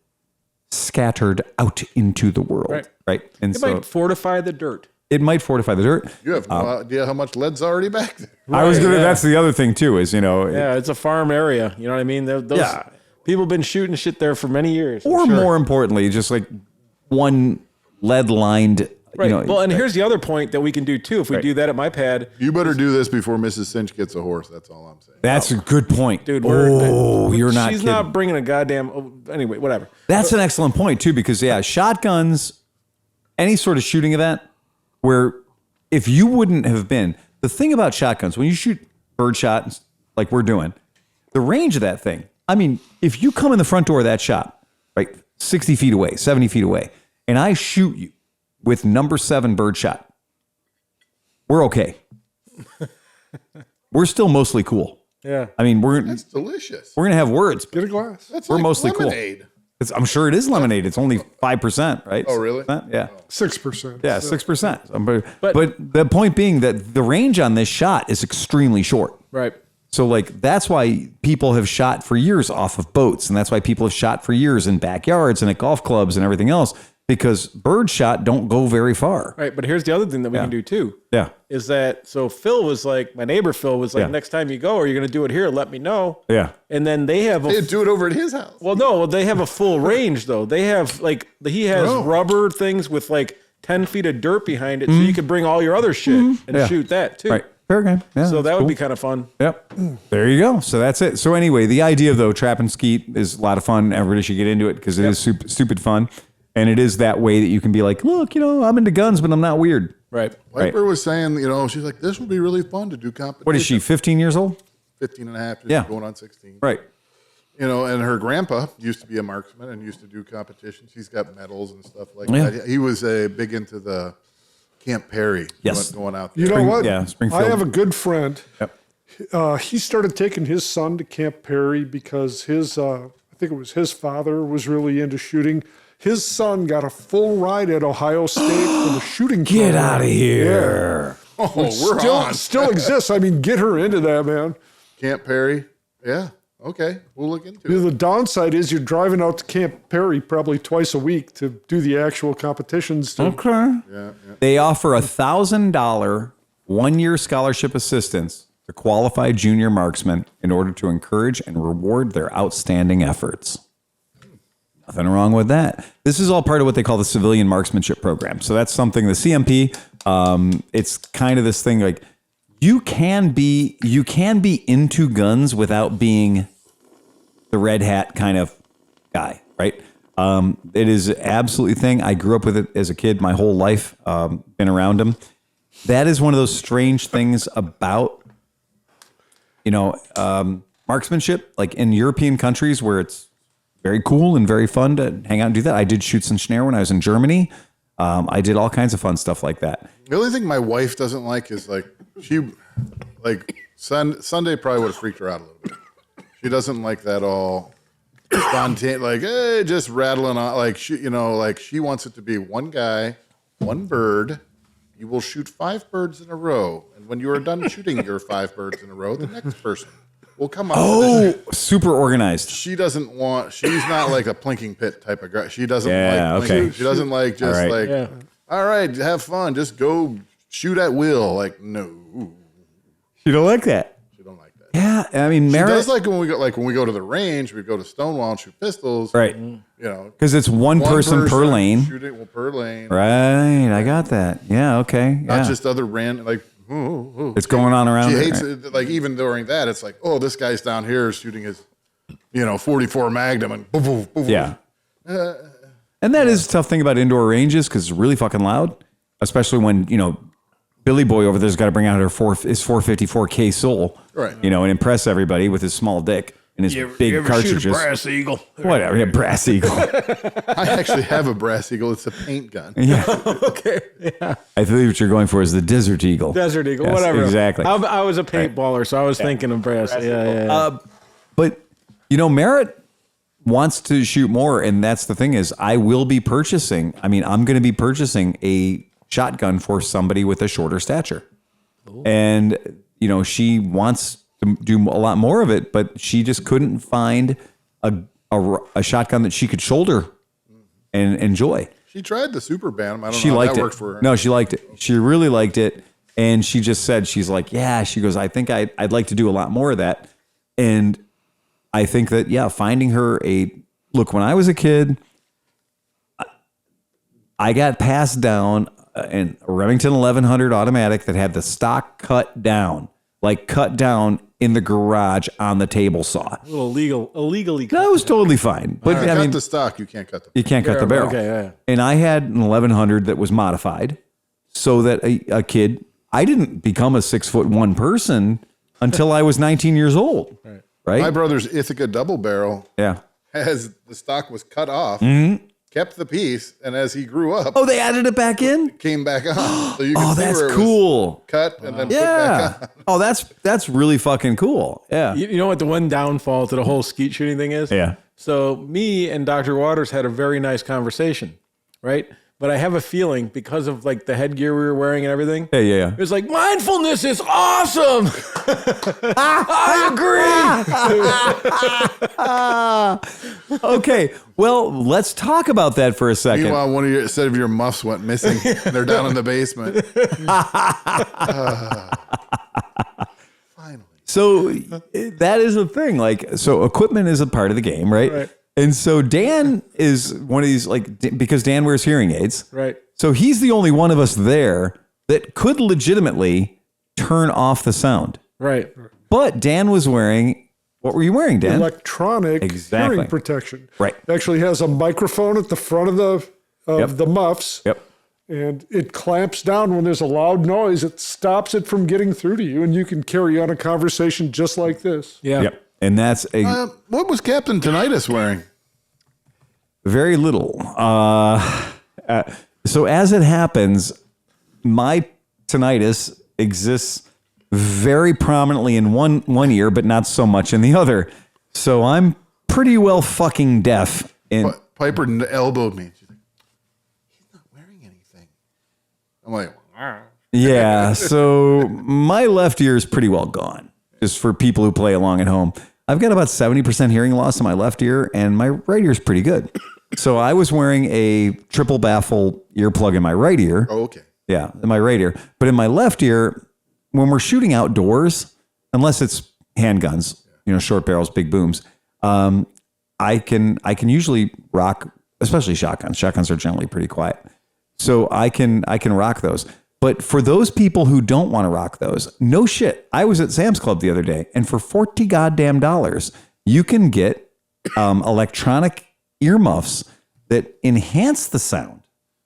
scattered out into the world. Right. And It so might fortify the dirt. it might fortify the dirt. You have no idea how much lead's already back there. I was gonna. That's the other thing too. Is Yeah, it's a farm area. You know what I mean? Those people have been shooting shit there for many years. or more importantly, just like one lead lined. Right. You know, Well, and here's the other point that we can do too. If we do that at my pad, You better do this before Mrs. Cinch gets a horse. That's all I'm saying. that's a good point, dude. You're not. She's kidding. not bringing a goddamn. Anyway, whatever. That's an excellent point too, because shotguns, any sort of shooting event where if you wouldn't have been, the thing about shotguns, when you shoot birdshot like we're doing, the range of that thing, I mean, if you come in the front door of that shop, right, 60 feet away, 70 feet away, and I shoot you with number 7 birdshot, we're okay. We're still mostly cool. Yeah. I mean, That's delicious. we're going to have words. Get a glass. That's we're like mostly lemonade. I'm sure it is lemonade. It's only 5%, right? Oh, really? 6%? Yeah. 6%. Yeah, 6%. But the point being that the range on this shot is extremely short. Right. So like that's why people have shot for years off of boats, and that's why people have shot for years in backyards and at golf clubs and everything else, because bird shot don't go very far. Right. But here's the other thing that we can do too. Yeah. Is that so? Phil was like, my neighbor Phil was like, Yeah. next time you go, are you going to do it here? Let me know. Yeah. And then they have a They'd do it over at his house. well, no, they have a full range though. They have like he has rubber things with like 10 feet of dirt behind it, so you could bring all your other shit and Yeah. shoot that too. Right. Fair game. Yeah, So that's that would cool. be kind of fun. Yep. There you go. So that's it. So anyway, the idea though, trap and skeet is a lot of fun. Everybody should get into it because it is stupid fun. And it is that way that you can be like, look, you know, I'm into guns, but I'm not weird. Right. Piper was saying, you know, she's like, this will be really fun to do competition. What is she, 15 years old? 15 and a half, just Yeah. going on 16. Right. You know, and her grandpa used to be a marksman and used to do competitions. He's got medals and stuff like Yeah. that. He was big into the Camp Perry. Yes. Going out there. You know what? yeah, Springfield. I have a good friend. Yep. He started taking his son to Camp Perry because his, I think it was his father was really into shooting. His son got a full ride at Ohio State for the shooting Get program. out of here. Oh, we're Still, on. still exists. I mean, get her into that, man. Camp Perry. Yeah. Okay. We'll look into You know, it. the downside is you're driving out to Camp Perry probably twice a week to do the actual competitions. Okay. Yeah. They offer $1,000 one-year scholarship assistance to qualified junior marksmen in order to encourage and reward their outstanding efforts. Nothing wrong with that. This is all part of what they call the civilian marksmanship program. So that's something the CMP. It's kind of this thing like you can be into guns without being the red hat kind of guy, right? It is absolutely a thing. I grew up with it as a kid, my whole life, been around them. That is one of those strange things about, marksmanship, like in European countries where it's very cool and very fun to hang out and do that. I did shoot and snare when I was in Germany. I did all kinds of fun stuff like that. The only thing my wife doesn't like is Sunday probably would have freaked her out a little bit. She doesn't like that all spontaneous, like, hey, just rattling on. Like, she wants it to be one guy, one bird. You will shoot 5 birds in a row. And when you are done shooting your 5 birds in a row, the next person will come up. Oh, super organized. She's not like a plinking pit type of guy. She doesn't Yeah, like okay. plinking. She doesn't like just All right. like, Yeah. all right, have fun. Just go shoot at will. Like, no. You don't like that? She don't like that. Yeah, I mean, She Merritt, does like when we go to the range, we go to Stonewall and shoot pistols. right? You know, Because it's one person per lane. Shooting per lane. Right, I got that. Yeah, okay. Not Yeah. just other random like. Oh. It's going on around. She there, hates right? it. Like even during that, it's like, oh, this guy's down here shooting his, 44 Magnum and boom, boom, boom. Yeah. And that is a tough thing about indoor ranges because it's really fucking loud, especially when, Billy Boy over there's got to bring out his 454K Soul, Right. You know, and impress everybody with his small dick and his big cartridges. Brass Eagle. Whatever, yeah, Brass Eagle. I actually have a Brass Eagle. It's a paint gun. Yeah, Okay. Yeah. I believe what you're going for is the Desert Eagle. Desert Eagle. Yes, Whatever. exactly. I was a paintballer, so I was thinking of brass. Yeah. But you know, Merritt wants to shoot more, and that's the thing is, I will be purchasing. I mean, I'm going to be purchasing a shotgun for somebody with a shorter stature, and you know, she wants to do a lot more of it, but she just couldn't find a shotgun that she could shoulder and enjoy. She tried the Super Bantam. I don't She know how liked that it. worked for her. No, she liked it. She really liked it. And she just said, she's like, yeah, she goes, I think I'd like to do a lot more of that. And I think that, yeah, finding her look, when I was a kid, I got passed down a Remington 1100 automatic that had the stock cut down in the garage on the table saw. A little illegally. That was totally fine. But You I cut mean, the stock. You can't cut the. you can't cut the barrel. Okay, yeah. And I had an 1100 that was modified so that a kid, I didn't become a 6'1" person until I was 19 years old. Right. My brother's Ithaca double barrel Yeah. as the stock was cut off, kept the piece, and as he grew up, Oh, they added it back in? came back on. So you can Oh, see that's where it was cool. cut and then put Yeah. back on. Oh, that's really fucking cool. Yeah. You know what the one downfall to the whole skeet shooting thing is? Yeah. So me and Dr. Waters had a very nice conversation, right? But I have a feeling because of like the headgear we were wearing and everything. Yeah. It was like, mindfulness is awesome. I agree. Okay. Well, let's talk about that for a second. Meanwhile, one of your set of your muffs went missing. They're down in the basement. Finally. So that is the thing. Like, so equipment is a part of the game, right? Right. And so Dan is one of these, like, because Dan wears hearing aids. Right. So he's the only one of us there that could legitimately turn off the sound. Right. But Dan was wearing, what were you wearing, Dan? Electronic Exactly. hearing protection. Right. It actually has a microphone at the front of the muffs. Yep. And it clamps down when there's a loud noise. It stops it from getting through to you, and you can carry on a conversation just like this. Yeah. Yep. And that's What was Captain Tinnitus wearing? very little. So as it happens, my tinnitus exists very prominently in one ear, but not so much in the other. So I'm pretty well fucking deaf. Piper elbowed me. She's like, he's not wearing anything. I'm like, Yeah. So my left ear is pretty well gone. Just for people who play along at home. I've got about 70% hearing loss in my left ear, and my right ear is pretty good. So I was wearing a triple baffle earplug in my right ear. oh, okay. Yeah, in my right ear. But in my left ear, when we're shooting outdoors, unless it's handguns, you know, short barrels, big booms, I can usually rock, especially shotguns. Shotguns are generally pretty quiet. So I can rock those. But for those people who don't want to rock those, no shit. I was at Sam's Club the other day, and for $40 goddamn, you can get electronic earmuffs that enhance the sound.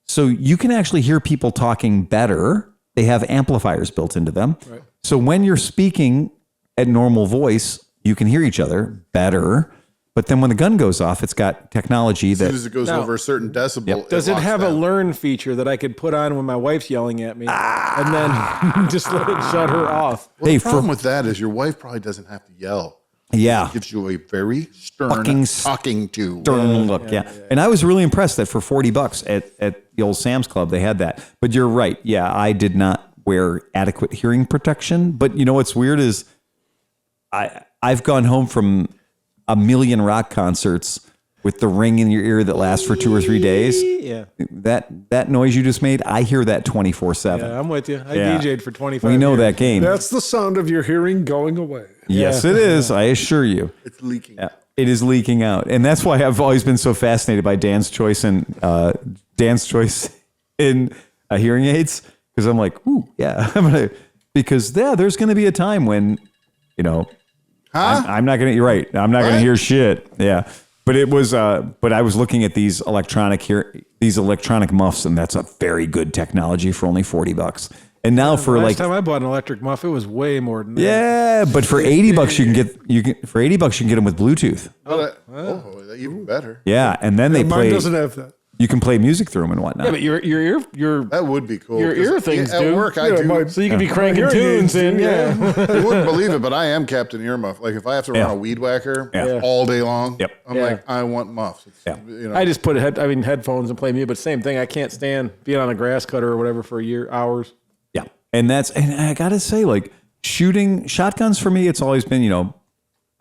So you can actually hear people talking better. They have amplifiers built into them. Right. So when you're speaking at normal voice, you can hear each other better. But then when the gun goes off, it's got technology As soon as it goes over a certain decibel, Does it locks have a down. learn feature that I could put on when my wife's yelling at me and then just let it shut her off? Well, Hey, the problem with that is your wife probably doesn't have to yell. Yeah. It gives you a very stern Fucking talking to. Stern look. Yeah. And I was really impressed that for $40 at the old Sam's Club, they had that. But you're right. Yeah. I did not wear adequate hearing protection. But you know, what's weird is I've gone home from a million rock concerts with the ring in your ear that lasts for 2 or 3 days. Yeah. That noise you just made, I hear that 24/7. Yeah, I'm with you. I Yeah. DJ'd for 25 We know years. that game. That's the sound of your hearing going away. Yes, it is. I assure you. It's leaking. Yeah, it is leaking out. And that's why I've always been so fascinated by Dan's choice in hearing aids. Because I'm like, ooh, yeah. Because there's going to be a time when, you know, I'm not going to, you're right. I'm not going to hear shit. Yeah. But it was, but I was looking at these electronic muffs, and that's a very good technology for only $40. And now for Last like, time I bought an electric muff, it was way more than that. yeah, but for $80 you can get them with Bluetooth. Even better. Yeah, and then they Mine play. doesn't have that. You can play music through them and whatnot. Yeah, but your That would be cool. Your 'cause ear things at do. work, I Yeah, do. so you could be cranking Hearing tunes aids in. do, Yeah. You wouldn't believe it, but I am Captain Earmuff. Like if I have to run a weed whacker all day long, Yep. I'm like, I want muffs. It's, Yeah. you know, I just put headphones and play music, but same thing. I can't stand being on a grass cutter or whatever for hours. Yeah. And I got to say, like, shooting shotguns for me, it's always been,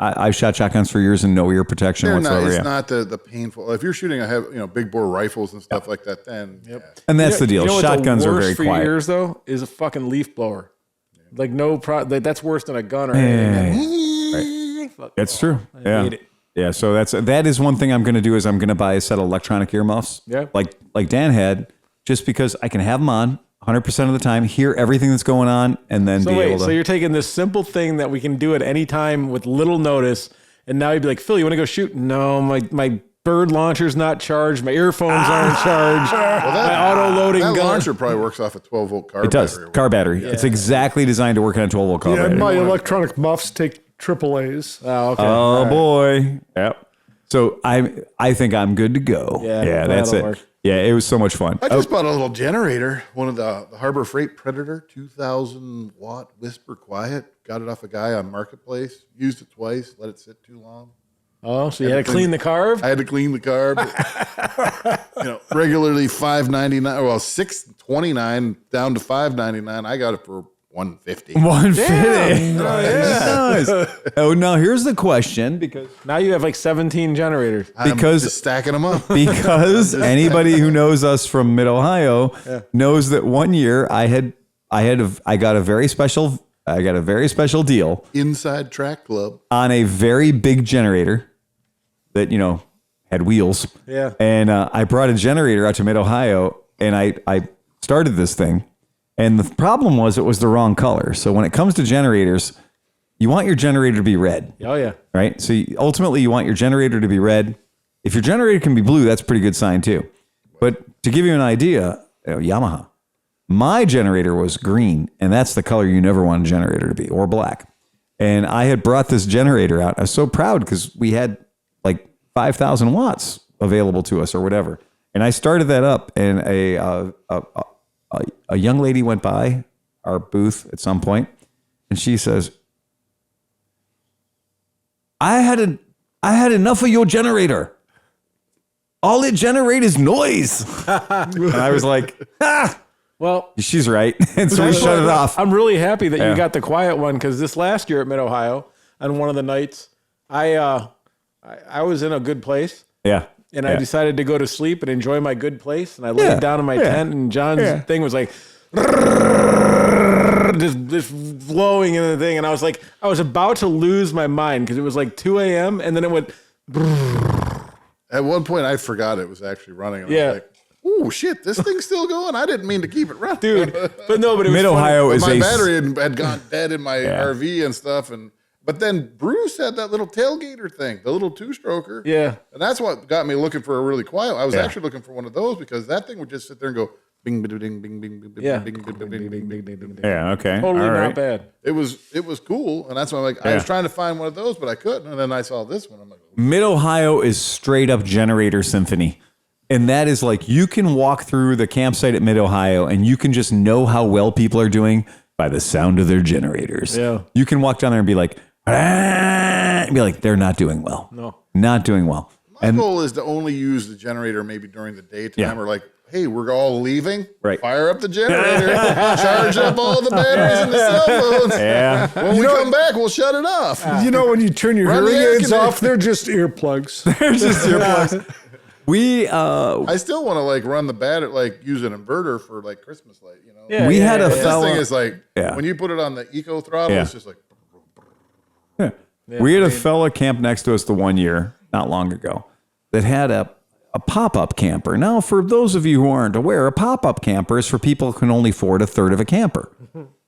I've shot shotguns for years and no ear protection they're whatsoever. not, it's not the painful. If you're shooting big bore rifles and stuff like that, then And that's the deal. You know what's Shotguns the are worst very for quiet. your ears though is a fucking leaf blower. Like that's worse than a gun or anything. Fuck. It's true. Yeah. hate it. Yeah. So that is one thing I'm going to do is I'm going to buy a set of electronic earmuffs. Yeah. Like Dan had, just because I can have them on 100% of the time, hear everything that's going on, and then So be wait, able to. so you're taking this simple thing that we can do at any time with little notice, and now you'd be like, Phil, you want to go shoot? No, my bird launcher's not charged. My earphones aren't charged. My auto loading that gun. launcher probably works off a 12-volt car. it does. battery. Car battery. It's exactly designed to work on a 12-volt car Yeah, battery. my electronic muffs take AAAs. Oh, okay. Oh boy. Yep. So I think I'm good to go. Yeah, that's that'll it. work. Yeah, it was so much fun. I just bought a little generator, one of the Harbor Freight Predator 2,000 watt Whisper Quiet. Got it off a guy on Marketplace. Used it twice. Let it sit too long. Oh, so you had to clean the carb? I had to clean the carb. Regularly $5.99. Well, $6.29 down to $5.99. I got it for $150. 150. Nice. Oh, now here's the question because Now you have like 17 generators. I'm Because- just stacking them up. anybody who knows us from Mid Ohio knows that one year I got a very special deal Inside Track Club. on a very big generator that had wheels. Yeah. And I brought a generator out to Mid Ohio and I started this thing. And the problem was it was the wrong color. So when it comes to generators, you want your generator to be red. Oh, yeah. Right? So ultimately, you want your generator to be red. If your generator can be blue, that's a pretty good sign too. But to give you an idea, Yamaha, my generator was green, and that's the color you never want a generator to be, or black. And I had brought this generator out. I was so proud because we had like 5,000 watts available to us or whatever. And I started that up, and a young lady went by our booth at some point, and she says, I had enough of your generator. All it generates is noise. And I was like, Well, she's right. And so we shut it off. I'm really happy that Yeah. you got the quiet one because this last year at Mid Ohio, on one of the nights, I was in a good place. Yeah. And I decided to go to sleep and enjoy my good place. And I laid down in my tent, and John's thing was like, just blowing in the thing. And I was like, I was about to lose my mind because it was like 2 a.m. And then it went, At one point, I forgot it was actually running. And I Yeah. was like, oh, shit, this thing's still going? I didn't mean to keep it running. dude. But it was Mid funny. Ohio But is my a battery had gone dead in my RV and stuff. But then Bruce had that little tailgater thing, the little two-stroker. Yeah. And that's what got me looking for a really quiet. I was actually looking for one of those because that thing would just sit there and go bing, bing, bing, bing, bing, bing, Yeah. bing, bing, bing, bing, bing, bing, bing. Yeah. Okay. Totally All not right. bad. It was cool. And that's why I'm like, I was trying to find one of those, but I couldn't. And then I saw this one. I'm like, Mid Ohio is straight up generator symphony. And that is like, you can walk through the campsite at Mid Ohio and you can just know how well people are doing by the sound of their generators. Yeah. You can walk down there and be like, they're not doing well. No. Not doing well. my goal is to only use the generator maybe during the daytime or like, hey, we're all leaving. Right. Fire up the generator. Charge up all the batteries in the cell phones. Yeah. When we come back, we'll shut it off. When you turn your Run the hearing air aids conditioner. off, they're just earplugs. There's just earplugs. I still want to like run the battery, like use an inverter for like Christmas light, you know? Yeah, we had a This fella. thing is like, Yeah. when you put it on the eco throttle, Yeah. it's just like, We had a fella camp next to us the one year, not long ago, that had a pop-up camper. Now, for those of you who aren't aware, a pop-up camper is for people who can only afford a third of a camper.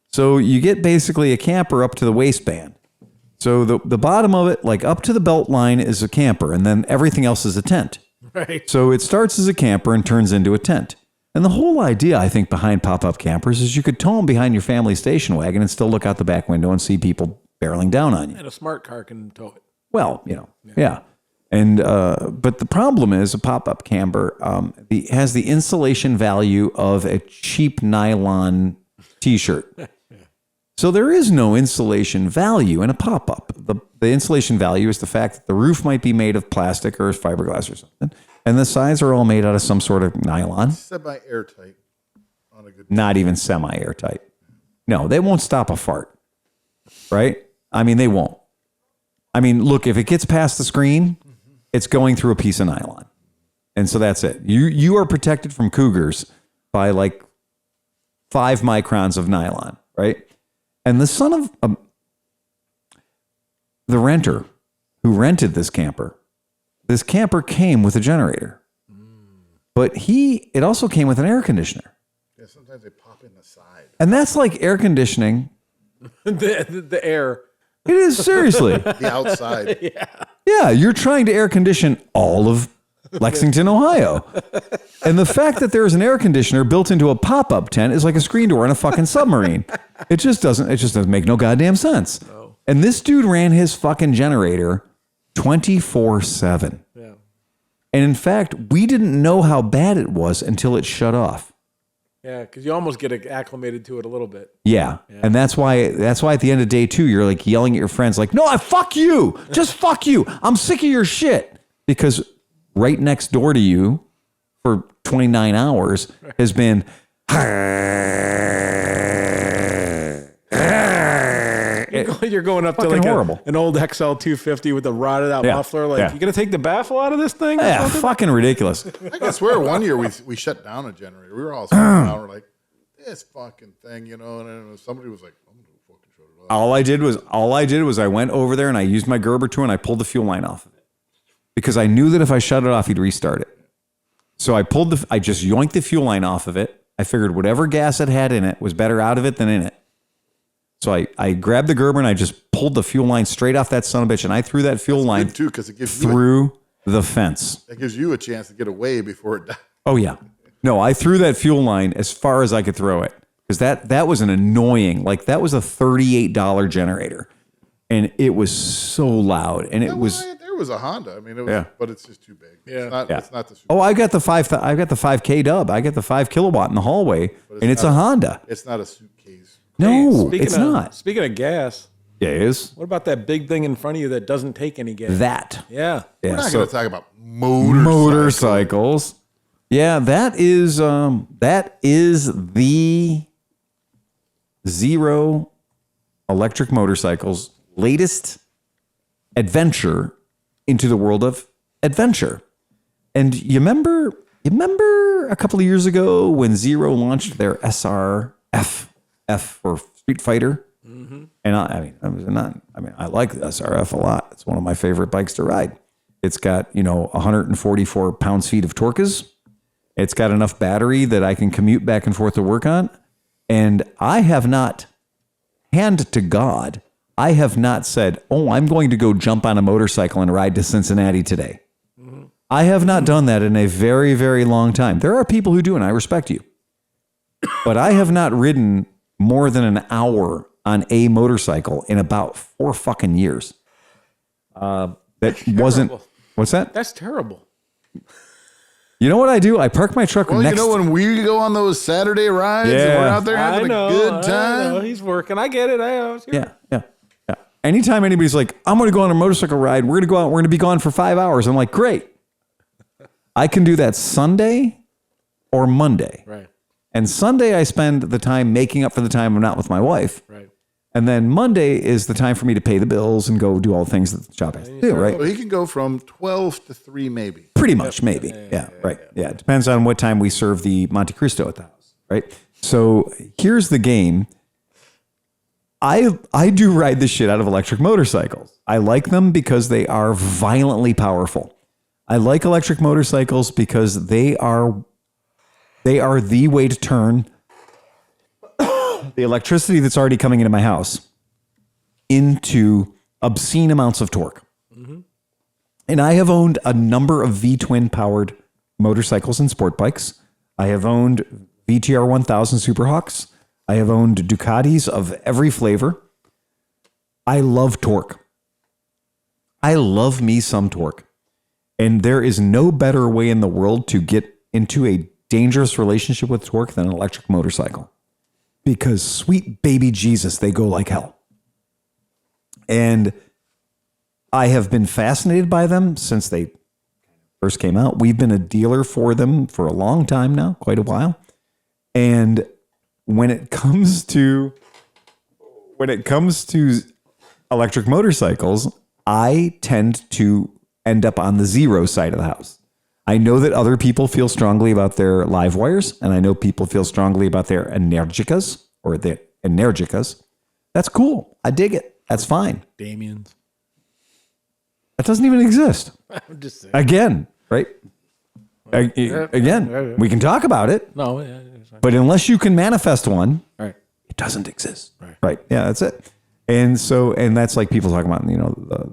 So you get basically a camper up to the waistband. So the bottom of it, like up to the belt line, is a camper, and then everything else is a tent. Right. So it starts as a camper and turns into a tent. And the whole idea, I think, behind pop-up campers is you could tow them behind your family station wagon and still look out the back window and see people barreling down on you. And a smart car can tow it. Well, yeah. And but the problem is a pop-up camper has the insulation value of a cheap nylon T-shirt. So there is no insulation value in a pop-up. The insulation value is the fact that the roof might be made of plastic or fiberglass or something, and the sides are all made out of some sort of nylon. Semi-airtight. On a good Not even semi-airtight. No, they won't stop a fart, right? I mean, they won't. I mean, look, if it gets past the screen, it's going through a piece of nylon. And so that's it. You are protected from cougars by like 5 microns of nylon, right? And the son of the renter who rented this camper came with a generator. But it also came with an air conditioner. Yeah, sometimes they pop in the side. And that's like air conditioning. the air. It is, seriously. The outside. Yeah, you're trying to air condition all of Lexington, Ohio. And the fact that there's an air conditioner built into a pop-up tent is like a screen door in a fucking submarine. It just doesn't make no goddamn sense. No. And this dude ran his fucking generator 24/7. Yeah. And in fact, we didn't know how bad it was until it shut off. Yeah, because you almost get acclimated to it a little bit. Yeah. And that's why at the end of day 2, you're like yelling at your friends like, no, fuck you. Just fuck you. I'm sick of your shit. Because right next door to you for 29 hours has been You're going up to like an old XL 250 with a rotted out muffler. Like, you going to take the baffle out of this thing? Yeah, fucking ridiculous. I swear one year we shut down a generator. We were all sitting down. We're like, this fucking thing, and then somebody was like, I'm going to fucking shut it off. All I did was I went over there and I used my Gerber tool and I pulled the fuel line off of it. Because I knew that if I shut it off, he'd restart it. So I just yoinked the fuel line off of it. I figured whatever gas it had in it was better out of it than in it. So I grabbed the Gerber and I just pulled the fuel line straight off that son of a bitch, and I threw that fuel line too, because it gives through the fence. It gives you a chance to get away before it dies. Oh yeah, no, I threw that fuel line as far as I could throw it because that was an annoying. Like that was a $38 generator, and it was so loud, and it was. There was a Honda. I mean, it was, but it's just too big. Yeah, it's not the. Oh, I got the 5K dub. I got the 5 kilowatt in the hallway, and it's a Honda. It's not a suitcase. No, it's not. Speaking of gas, yeah, it is. What about that big thing in front of you that doesn't take any gas? That. Yeah. We're not going to talk about motorcycles. Yeah, that is the Zero Electric Motorcycles latest adventure into the world of adventure. And you remember a couple of years ago when Zero launched their SRF for Street Fighter? Mm-hmm. And I like the SRF a lot. It's one of my favorite bikes to ride. It's got, 144 pounds-feet of torques. It's got enough battery that I can commute back and forth to work on. And I have not, hand to God, I have not said, I'm going to go jump on a motorcycle and ride to Cincinnati today. Mm-hmm. I have not done that in a very, very long time. There are people who do, and I respect you. But I have not ridden more than an hour on a motorcycle in about 4 fucking years. That wasn't... What's that? That's terrible. You know what I do? I park my truck next... Well, when we go on those Saturday rides and we're out there having a good time. I know. He's working. I get it. Yeah. Anytime anybody's like, I'm going to go on a motorcycle ride, we're going to go out, we're going to be gone for 5 hours. I'm like, great. I can do that Sunday or Monday. Right. And Sunday I spend the time making up for the time I'm not with my wife. Right. And then Monday is the time for me to pay the bills and go do all the things that the shop has to do, right? Well, he can go from 12 to 3 maybe. Pretty much, maybe. Yeah, right. Yeah, it depends on what time we serve the Monte Cristo at the house, right? So here's the game. I do ride the shit out of electric motorcycles. I like them because they are violently powerful. I like electric motorcycles because they are the way to turn the electricity that's already coming into my house into obscene amounts of torque. Mm-hmm. And I have owned a number of V-twin powered motorcycles and sport bikes. I have owned VTR 1000 Superhawks. I have owned Ducatis of every flavor. I love torque. I love me some torque. And there is no better way in the world to get into a dangerous relationship with torque than an electric motorcycle. Because sweet baby Jesus, they go like hell. And I have been fascinated by them since they first came out. We've been a dealer for them for a long time now, quite a while. And when it comes to electric motorcycles, I tend to end up on the zero side of the house. I know that other people feel strongly about their live wires, and I know people feel strongly about their Energicas or the Energicas. That's cool. I dig it. That's fine. Damien's. That doesn't even exist. I'm just saying. Again, right? Again, we can talk about it. No, yeah, it's fine. But unless you can manifest one, Right. it doesn't exist. Right. Yeah, that's it. And that's like people talking about,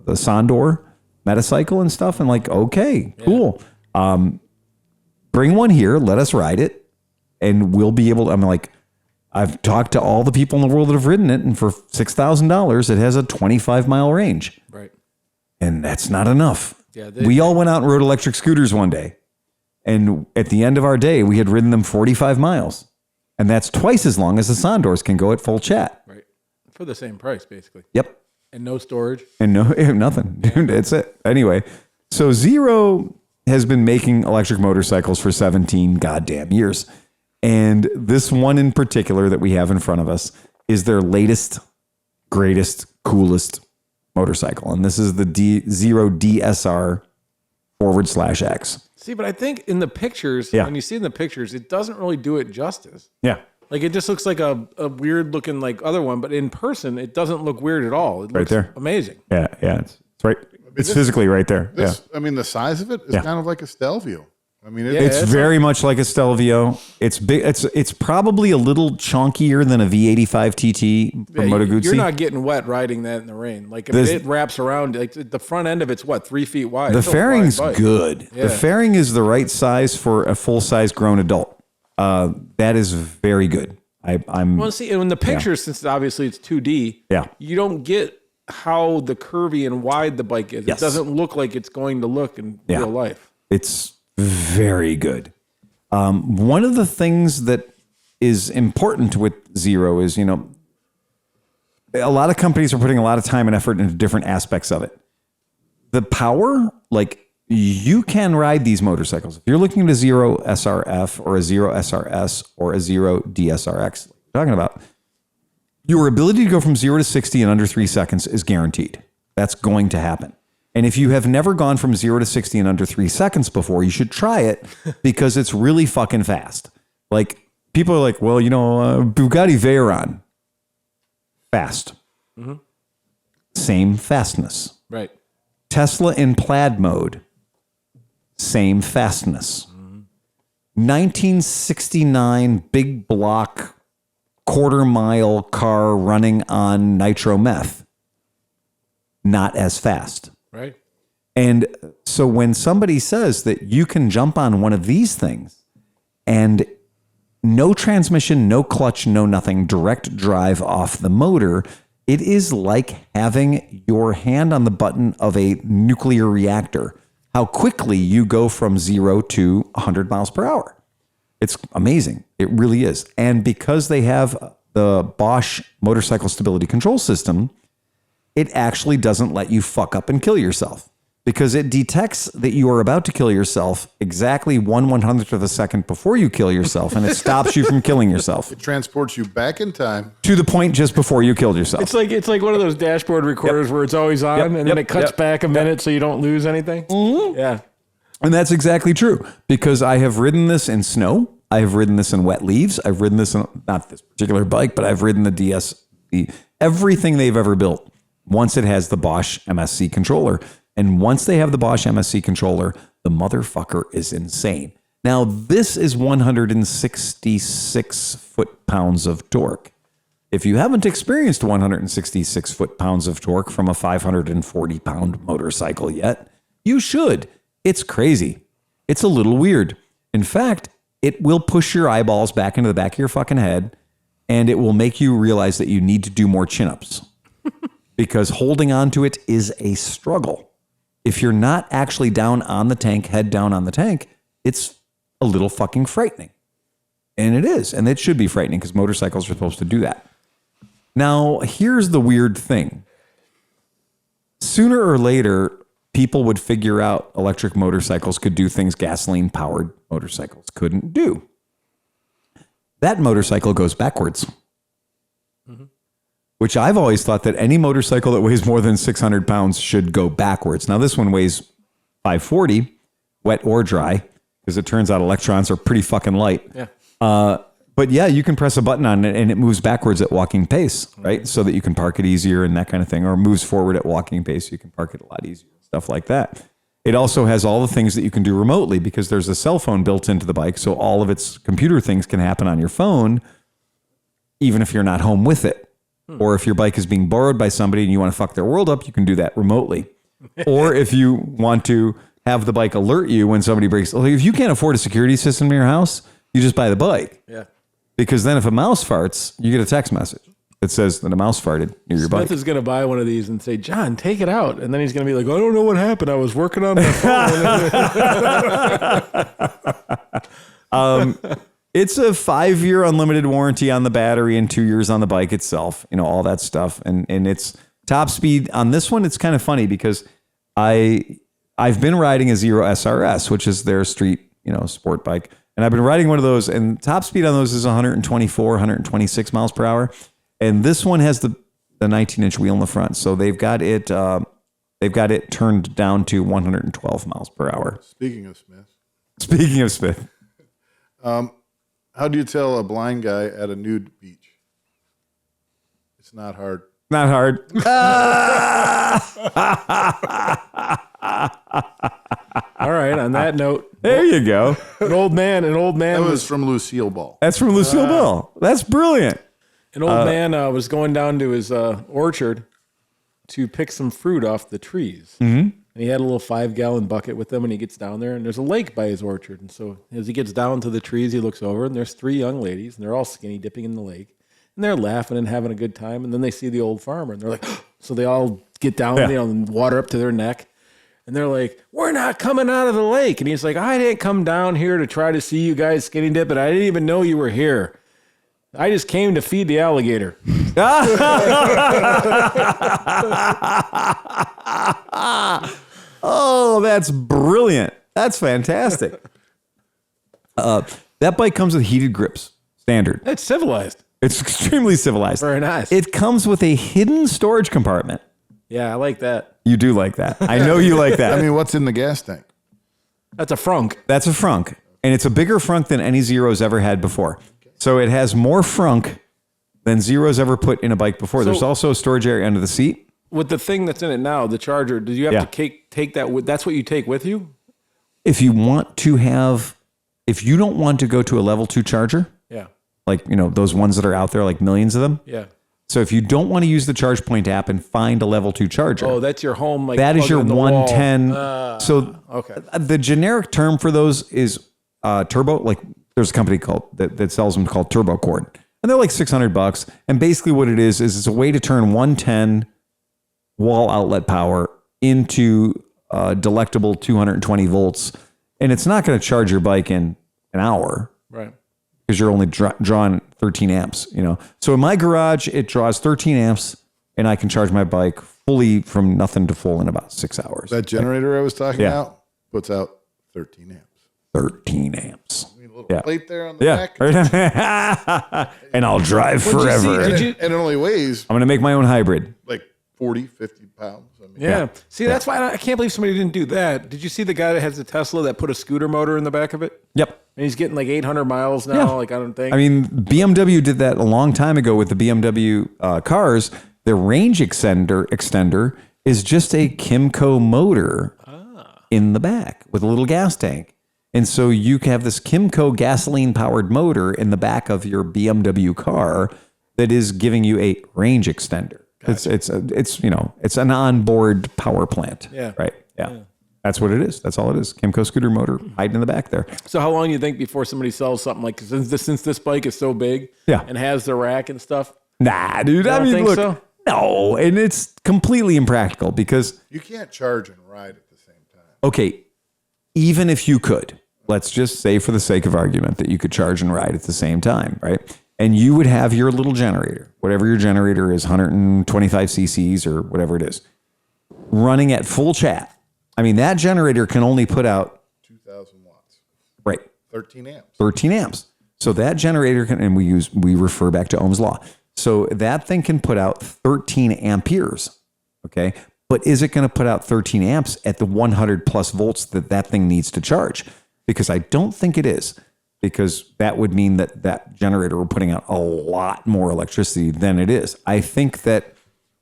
the Sondor Metacycle and stuff. And like, okay, cool. Bring one here. Let us ride it. And we'll be able to, I've talked to all the people in the world that have ridden it. And for $6,000, it has a 25-mile range. Right. And that's not enough. Yeah, we all went out and rode electric scooters one day. And at the end of our day, we had ridden them 45 miles. And that's twice as long as the Sondors can go at full chat. Right. For the same price, basically. Yep. And no storage. And nothing. Dude, that's it. Anyway, so Zero has been making electric motorcycles for 17 goddamn years. And this one in particular that we have in front of us is their latest, greatest, coolest motorcycle. And this is the Zero DSR /X. See, but I think in the pictures, when you see in the pictures, it doesn't really do it justice. Yeah. Like it just looks like a weird looking like other one, but in person, it doesn't look weird at all. It looks there. amazing. Yeah. It's right. It's physically right there. The size of it is kind of like a Stelvio. It's very much like a Stelvio. It's big. It's probably a little chunkier than a V85 TT from Moto Guzzi. You're not getting wet riding that in the rain. Like if it wraps around, like the front end of it's 3 feet wide. The fairing's good. Yeah. The fairing is the right size for a full size grown adult. That is very good. Well, see, in the pictures, since obviously it's 2D, you don't get how the curvy and wide the bike is. Yes. It doesn't look like it's going to look in real life. It's very good. One of the things that is important with Zero is, a lot of companies are putting a lot of time and effort into different aspects of it. The power, you can ride these motorcycles. If you're looking at a Zero SRF or a Zero SRS or a Zero DSRX, talking about your ability to go from 0 to 60 in under 3 seconds is guaranteed. That's going to happen. And if you have never gone from 0 to 60 in under 3 seconds before, you should try it because it's really fucking fast. Like people are like, well, Bugatti Veyron, fast. Mm-hmm. Same fastness. Right. Tesla in plaid mode, same fastness. 1969 big block quarter-mile car running on nitro meth, not as fast. Right. And so when somebody says that you can jump on one of these things and no transmission, no clutch, no nothing, direct drive off the motor, it is like having your hand on the button of a nuclear reactor. How quickly you go from 0 to 100 miles per hour. It's amazing. It really is. And because they have the Bosch motorcycle stability control system, it actually doesn't let you fuck up and kill yourself because it detects that you are about to kill yourself exactly 1/100th of a second before you kill yourself, and it stops you from killing yourself. It transports you back in time to the point just before you killed yourself. It's like one of those dashboard recorders where it's always on and then it cuts back a minute so you don't lose anything. Mm-hmm. Yeah. And that's exactly true because I have ridden this in snow. I have ridden this in wet leaves. I've ridden this in, not this particular bike, but I've ridden everything they've ever built once it has the Bosch MSC controller. And once they have the Bosch MSC controller, the motherfucker is insane. Now, this is 166 foot-pounds of torque. If you haven't experienced 166 foot-pounds of torque from a 540-pound motorcycle yet, you should. It's crazy. It's a little weird. In fact, it will push your eyeballs back into the back of your fucking head, and it will make you realize that you need to do more chin-ups because holding on to it is a struggle. If you're not actually down on the tank, head down on the tank, it's a little fucking frightening. And it is. And it should be frightening because motorcycles are supposed to do that. Now, here's the weird thing. Sooner or later, people would figure out electric motorcycles could do things gasoline-powered motorcycles couldn't do. That motorcycle goes backwards. Which I've always thought that any motorcycle that weighs more than 600 pounds should go backwards. Now, this one weighs 540, wet or dry, because it turns out electrons are pretty fucking light. Yeah. But yeah, you can press a button on it and it moves backwards at walking pace, right? So that you can park it easier and that kind of thing, or moves forward at walking pace. So you can park it a lot easier, stuff like that. It also has all the things that you can do remotely because there's a cell phone built into the bike. So all of its computer things can happen on your phone, even if you're not home with it. Or if your bike is being borrowed by somebody and you want to fuck their world up, you can do that remotely. Or if you want to have the bike alert you when somebody breaks, if you can't afford a security system in your house, you just buy the bike. Yeah. Because then if a mouse farts, you get a text message that says that a mouse farted near your bike. Smith is going to buy one of these and say, John, take it out. And then he's going to be like, I don't know what happened. I was working on my phone. It's a 5-year unlimited warranty on the battery and 2 years on the bike itself, all that stuff. And it's top speed on this one. It's kind of funny because I've been riding a Zero SRS, which is their street, sport bike. And I've been riding one of those, and top speed on those is 124, 126 miles per hour. And this one has the 19-inch wheel in the front. So they've got it turned down to 112 miles per hour. Speaking of Smith. How do you tell a blind guy at a nude beach? It's not hard. Not hard. All right. On that note, There you go. an old man That was from Lucille Ball. That's from Lucille Ball. That's brilliant. was going down to his orchard to pick some fruit off the trees. Mm-hmm. And he had a little 5-gallon bucket with him, and he gets down there, and there's a lake by his orchard. And so as he gets down to the trees, he looks over, and there's 3 young ladies, and they're all skinny dipping in the lake. And they're laughing and having a good time. And then they see the old farmer, and they're like, so they all get down, and water up to their neck. And they're like, we're not coming out of the lake. And he's like, I didn't come down here to try to see you guys skinny dip, and I didn't even know you were here. I just came to feed the alligator. Oh, that's brilliant. That's fantastic. That bike comes with heated grips, standard. It's civilized. It's extremely civilized. Very nice. It comes with a hidden storage compartment. Yeah, I like that. You do like that. I know you like that. I mean, what's in the gas tank? That's a frunk. That's a frunk. And it's a bigger frunk than any Zero's ever had before. So it has more frunk than Zero's ever put in a bike before. There's also a storage area under the seat. With the thing that's in it now, the charger, did you have to take that with? That's what you take with you? If you want to have, if you don't want to go to a level 2 charger, Yeah. like, those ones that are out there, like millions of them. Yeah. So if you don't want to use the ChargePoint app and find a level 2 charger. Oh, that's your home. Like that is your 110. Okay. The generic term for those is turbo. Like there's a company that sells them called Turbo Cord. And they're like $600. And basically what it is it's a way to turn 110 wall outlet power into delectable 220 volts. And it's not going to charge your bike in an hour. Right. Because you're only drawing 13 amps, So in my garage, it draws 13 amps and I can charge my bike fully from nothing to full in about 6 hours. That generator I was talking about puts out 13 amps. 13 amps. A little plate there on the back. And I'll drive forever. And it only weighs I'm going to make my own hybrid. like 40, 50 pounds. I mean, Yeah. See, that's why I can't believe somebody didn't do that. Did you see the guy that has the Tesla that put a scooter motor in the back of it? Yep. And he's getting like 800 miles now. Yeah. Like, I don't think. I mean, BMW did that a long time ago with the BMW cars. Their range extender is just a KROMKE motor in the back with a little gas tank. And so you can have this KROMKE gasoline powered motor in the back of your BMW car that is giving you a range extender. Gotcha. It's an onboard power plant. Yeah. Right. Yeah. That's what it is. That's all it is. KROMKE scooter motor hiding in the back there. So how long do you think before somebody sells something like, since this bike is so big and has the rack and stuff? Nah, dude. I mean, look, so? no, and it's completely impractical because You can't charge and ride at the same time. okay, even if you could, let's just say for the sake of argument that you could charge and ride at the same time, right? And you would have your little generator, whatever your generator is, 125 cc's or whatever it is, running at full chat. I mean, that generator can only put out 2,000 watts. right 13 amps. 13 amps. So that generator can, and we refer back to Ohm's law. So that thing can put out 13 amperes. Okay. But is it going to put out 13 amps at the 100 plus volts that thing needs to charge? Because I don't think it is, because that would mean that generator we're putting out a lot more electricity than it is. I think that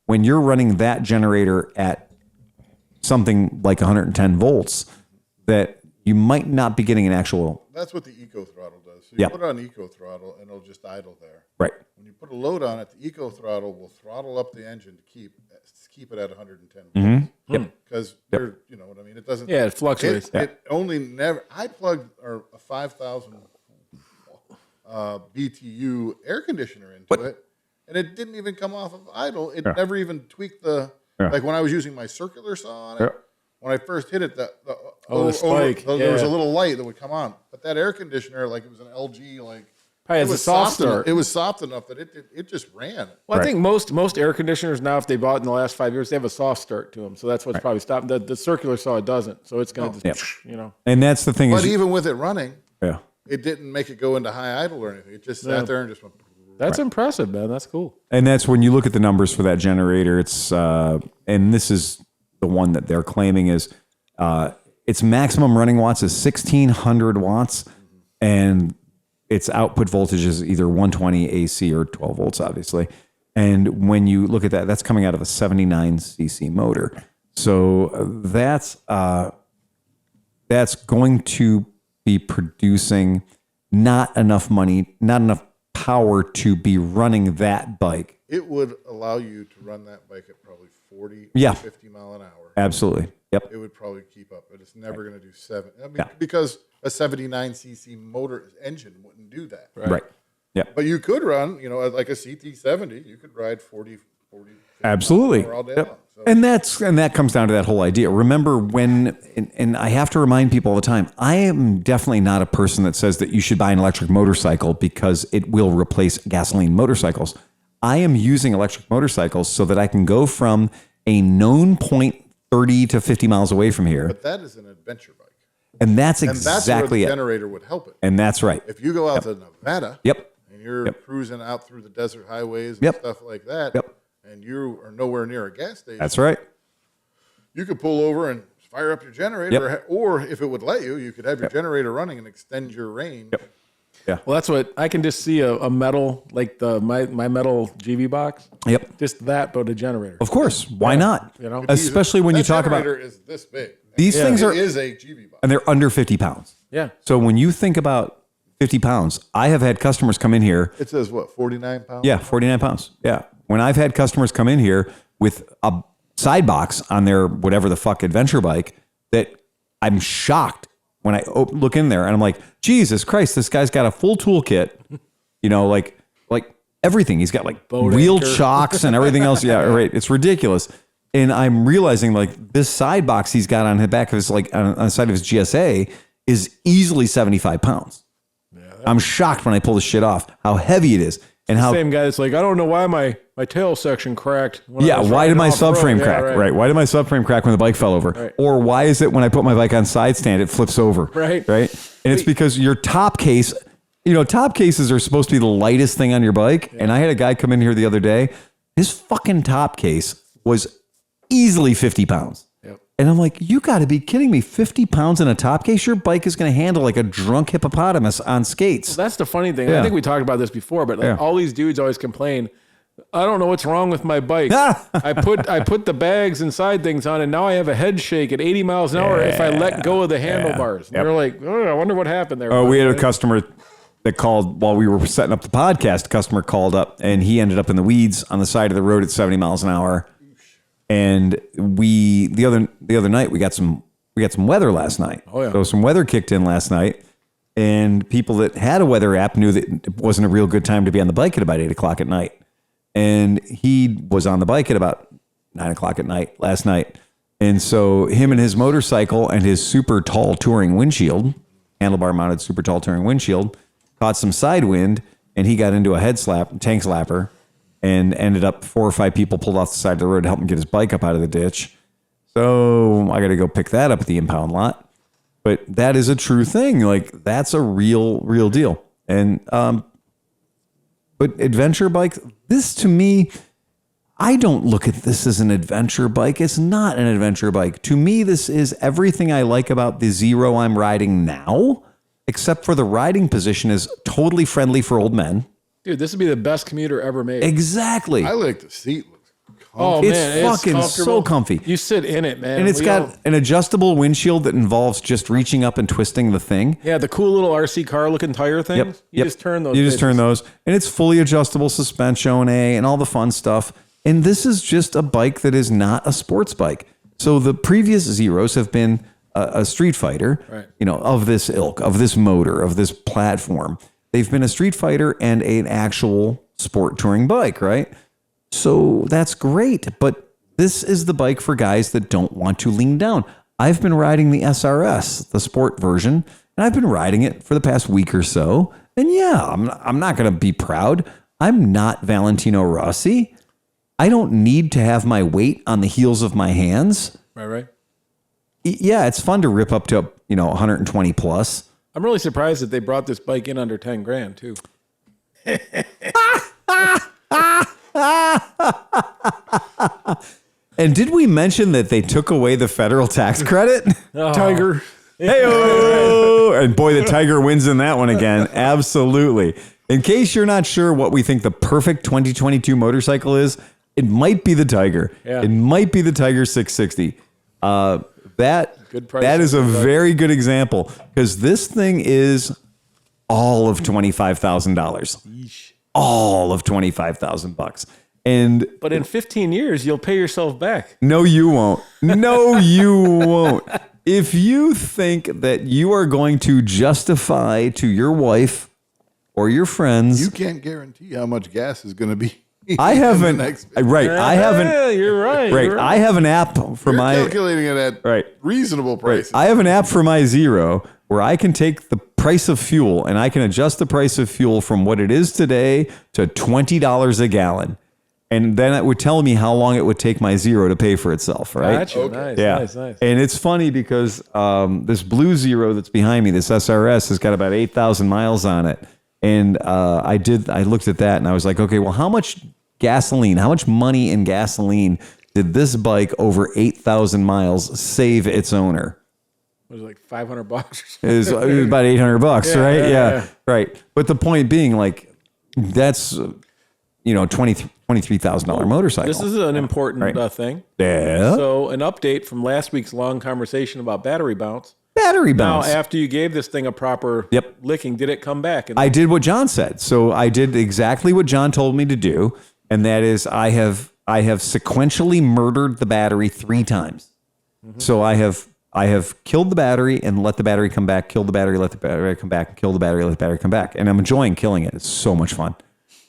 when you're running that generator at something like 110 volts, that you might not be getting an actual. That's what the Eco Throttle does. So you put it on Eco Throttle and it'll just idle there. Right. When you put a load on it, the Eco Throttle will throttle up the engine to keep it at 110 volts. Yep. Because you know what I mean. It doesn't. Yeah, it fluctuates. It only never. I plugged a 5,000 BTU air conditioner into it, and it didn't even come off of idle. It never even tweaked the like when I was using my circular saw on it. When I first hit it, the spike. There was a little light that would come on, but that air conditioner, like it was an LG, like Probably it has was a soft start. It was soft enough that it just ran. Well, I think most air conditioners now, if they bought in the last 5 years, they have a soft start to them. So that's what's probably stopping. The circular saw doesn't. So it's going to just, you know. And that's the thing. But even with it running, yeah, it didn't make it go into high idle or anything. It just sat there and just went. That's impressive, man. That's cool. and that's when you look at the numbers for that generator. It's and this is the one that they're claiming is its maximum running watts is 1,600 watts, and its output voltage is either 120 AC or 12 volts, obviously. And when you look at that, that's coming out of a 79 cc motor. So that's going to be producing not enough money, not enough power to be running that bike. It would allow you to run that bike at probably 40, 50 mile an hour. Absolutely. Yep. It would probably keep up, but it's never going to do 7. I mean, because a 79 cc motor engine wouldn't do that. Right. Yeah. But you could run, you know, like a CT70, you could ride 40 Absolutely. all day long. So. And that comes down to that whole idea. Remember when, and I have to remind people all the time, I am definitely not a person that says that you should buy an electric motorcycle because it will replace gasoline motorcycles. I am using electric motorcycles so that I can go from a known point 30 to 50 miles away from here. But that is an adventure bike. And that's And that's where exactly the it. generator would help it. And that's right. If you go out to Nevada and you're Yep. cruising out through the desert highways and stuff like that, and you are nowhere near a gas station, That's right. you could pull over and fire up your generator, or if it would let you, you could have your generator running and extend your range. Yeah. Well, that's what I can just see a metal, like my metal GV box. Yep. Just that, but a generator. Of course. Why not? You know, especially when you talk about generator is this big. these things It is a GV box. and they're under 50 pounds. Yeah. So when you think about 50 pounds, I have had customers come in here. It says what, 49 pounds? Yeah, 49 pounds. Yeah. When I've had customers come in here with a side box on their whatever the fuck adventure bike, that I'm shocked when I look in there and I'm like, Jesus Christ, this guy's got a full toolkit, you know, like everything. He's got like wheel chocks and everything else. Yeah, right. It's ridiculous. And I'm realizing like this side box he's got on the back of his, like on the side of his GSA is easily 75 pounds. Yeah, I'm shocked when I pull this shit off, how heavy it is. And how same guy that's like, I don't know why my tail section cracked. Why did my subframe crack? Right. Why did my subframe crack when the bike fell over? Right. Or why is it when I put my bike on side stand, it flips over? Right. Right. And it's because your top case, you know, top cases are supposed to be the lightest thing on your bike. Yeah. And I had a guy come in here the other day. His fucking top case was easily 50 pounds. Yep. And I'm like, you got to be kidding me. 50 pounds in a top case? Your bike is going to handle like a drunk hippopotamus on skates. Well, that's the funny thing. I think we talked about this before, but like all these dudes always complain, I don't know what's wrong with my bike. I put the bags inside things on, and now I have a head shake at 80 miles an hour if I let go of the handlebars. And they're like, I wonder what happened there. Oh, we had a customer that called while we were setting up the podcast. A customer called up, and he ended up in the weeds on the side of the road at 70 miles an hour. And the other night we got some some weather last night. Oh, yeah. So some weather kicked in last night, and people that had a weather app knew that it wasn't a real good time to be on the bike at about 8 o'clock at night. And he was on the bike at about 9 o'clock at night last night. And so him and his motorcycle and his super tall touring windshield, handlebar mounted super tall touring windshield, caught some side wind, and he got into a tank slapper, and ended up 4 or 5 people pulled off the side of the road to help him get his bike up out of the ditch. So I got to go pick that up at the impound lot. But that is a true thing. Like, that's a real deal. And, but adventure bikes, this to me, I don't look at this as an adventure bike. It's not an adventure bike. To me, this is everything I like about the Zero I'm riding now, except for the riding position is totally friendly for old men. Dude, this would be the best commuter ever made. Exactly. I like the seat. Oh, It's man, fucking comfortable. so comfy. You sit in it, man. And it's got an adjustable windshield that involves just reaching up and twisting the thing. Yeah, the cool little RC car looking tire things. You just turn those. You just turn those. And it's fully adjustable suspension and all the fun stuff. And this is just a bike that is not a sports bike. So the previous Zeros have been a street fighter, right, of this ilk, of this motor, of this platform. They've been a street fighter and an actual sport touring bike, right? So that's great. But this is the bike for guys that don't want to lean down. I've been riding the SRS, the sport version, and I've been riding it for the past week or so. And yeah, I'm not going to be proud. I'm not Valentino Rossi. I don't need to have my weight on the heels of my hands. Right. Yeah, it's fun to rip up to 120 plus. I'm really surprised that they brought this bike in under 10 grand too. And did we mention that they took away the federal tax credit? Tiger. Hey-o! And boy, the Tiger wins in that one again. Absolutely. In case you're not sure what we think the perfect 2022 motorcycle is, it might be the Tiger. Yeah. It might be the Tiger 660. Good price. That is a very good example, because this thing is all of $25,000. All of $25,000. But in 15 years, you'll pay yourself back. No, you won't. No, you won't. If you think that you are going to justify to your wife or your friends, You can't guarantee how much gas is going to be. I haven't. Right. I haven't. Yeah, you're right. Right. You're right. I have an app for You're my. calculating it at Right. reasonable prices. I have an app for my Zero where I can take the price of fuel and I can adjust the price of fuel from what it is today to $20 a gallon. And then it would tell me how long it would take my Zero to pay for itself, right? Gotcha. Okay. Nice. Yeah. Nice. And it's funny because this blue Zero that's behind me, this SRS, has got about 8,000 miles on it. And I looked at that and I was like, okay, well, how much money in gasoline did this bike over 8,000 miles save its owner? Was it like $500 or something? It was about $800, Yeah, right? yeah. Right. But the point being, like, that's $23,000 motorcycle. This is an important thing. Yeah. So an update from last week's long conversation about battery bounce. Battery Now, bounce. after you gave this thing a proper licking, did it come back? And I did what John said. So I did exactly what John told me to do, and that is I have sequentially murdered the battery 3 times. Mm-hmm. So I have killed the battery and let the battery come back, kill the battery, let the battery come back, kill the battery, let the battery come back. And I'm enjoying killing it. It's so much fun.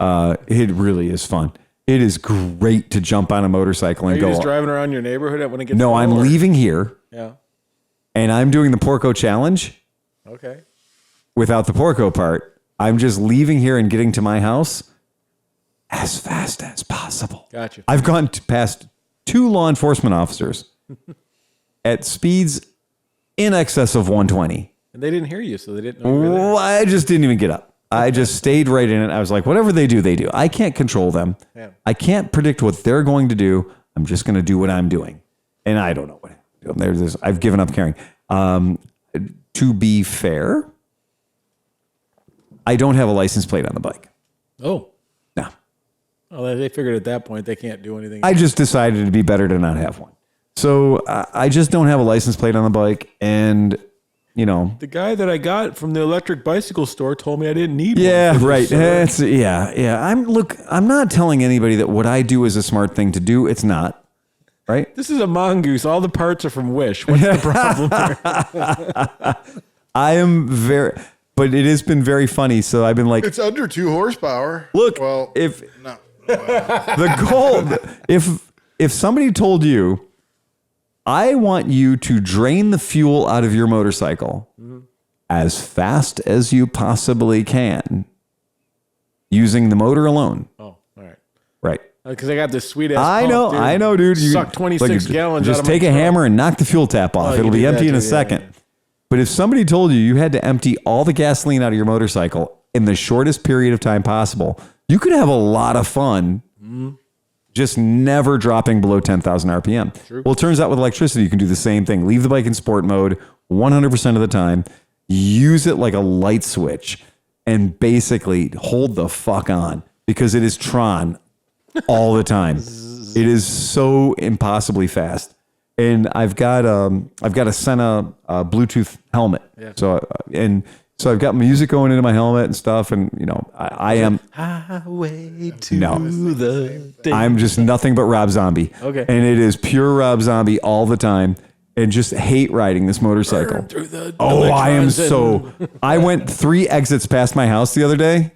It really is fun. It is great to jump on a motorcycle and Are you go. just driving around your neighborhood when it gets No, full, I'm or- leaving here Yeah. and I'm doing the Porco Challenge Okay. without the Porco part. I'm just leaving here and getting to my house as fast as possible. Gotcha. I've gone past 2 law enforcement officers at speeds in excess of 120. And they didn't hear you, so they didn't know you were there. Well, I just didn't even get up. I just stayed right in it. I was like, whatever they do, they do. I can't control them. Yeah. I can't predict what they're going to do. I'm just going to do what I'm doing. And I don't know what I'm doing. I've given up caring. To be fair, I don't have a license plate on the bike. Oh. No. Well, they figured at that point they can't do anything. I just decided it'd be better to not have one. So I just don't have a license plate on the bike. And, The guy that I got from the electric bicycle store told me I didn't need yeah, one. right. Yeah. I'm not telling anybody that what I do is a smart thing to do. It's not. right? This is a mongoose. All the parts are from Wish. What's the problem here? I am very, but it has been very funny. So I've been like, It's under 2 horsepower. look, Well, if no. the goal, if somebody told you, I want you to drain the fuel out of your motorcycle as fast as you possibly can using the motor alone. Oh, all right. Right. Because I got this sweet ass. I know, dude. You Suck 26 gallons Just out of my take a truck. hammer and knock the fuel tap off. you It'll can be do empty that in a too, yeah, second. yeah. But if somebody told you had to empty all the gasoline out of your motorcycle in the shortest period of time possible, you could have a lot of fun just never dropping below 10,000 RPM. True. Well, it turns out with electricity, you can do the same thing. Leave the bike in sport mode 100% of the time. Use it like a light switch and basically hold the fuck on because it is Tron all the time. It is so impossibly fast. And I've got a Sena Bluetooth helmet. Yeah. So I've got music going into my helmet and stuff. And, you know, I am. Highway to No. the day. I'm just nothing but Rob Zombie. Okay. And it is pure Rob Zombie all the time and just hate riding this motorcycle. Through the Oh, I am electrons so. I went 3 exits past my house the other day.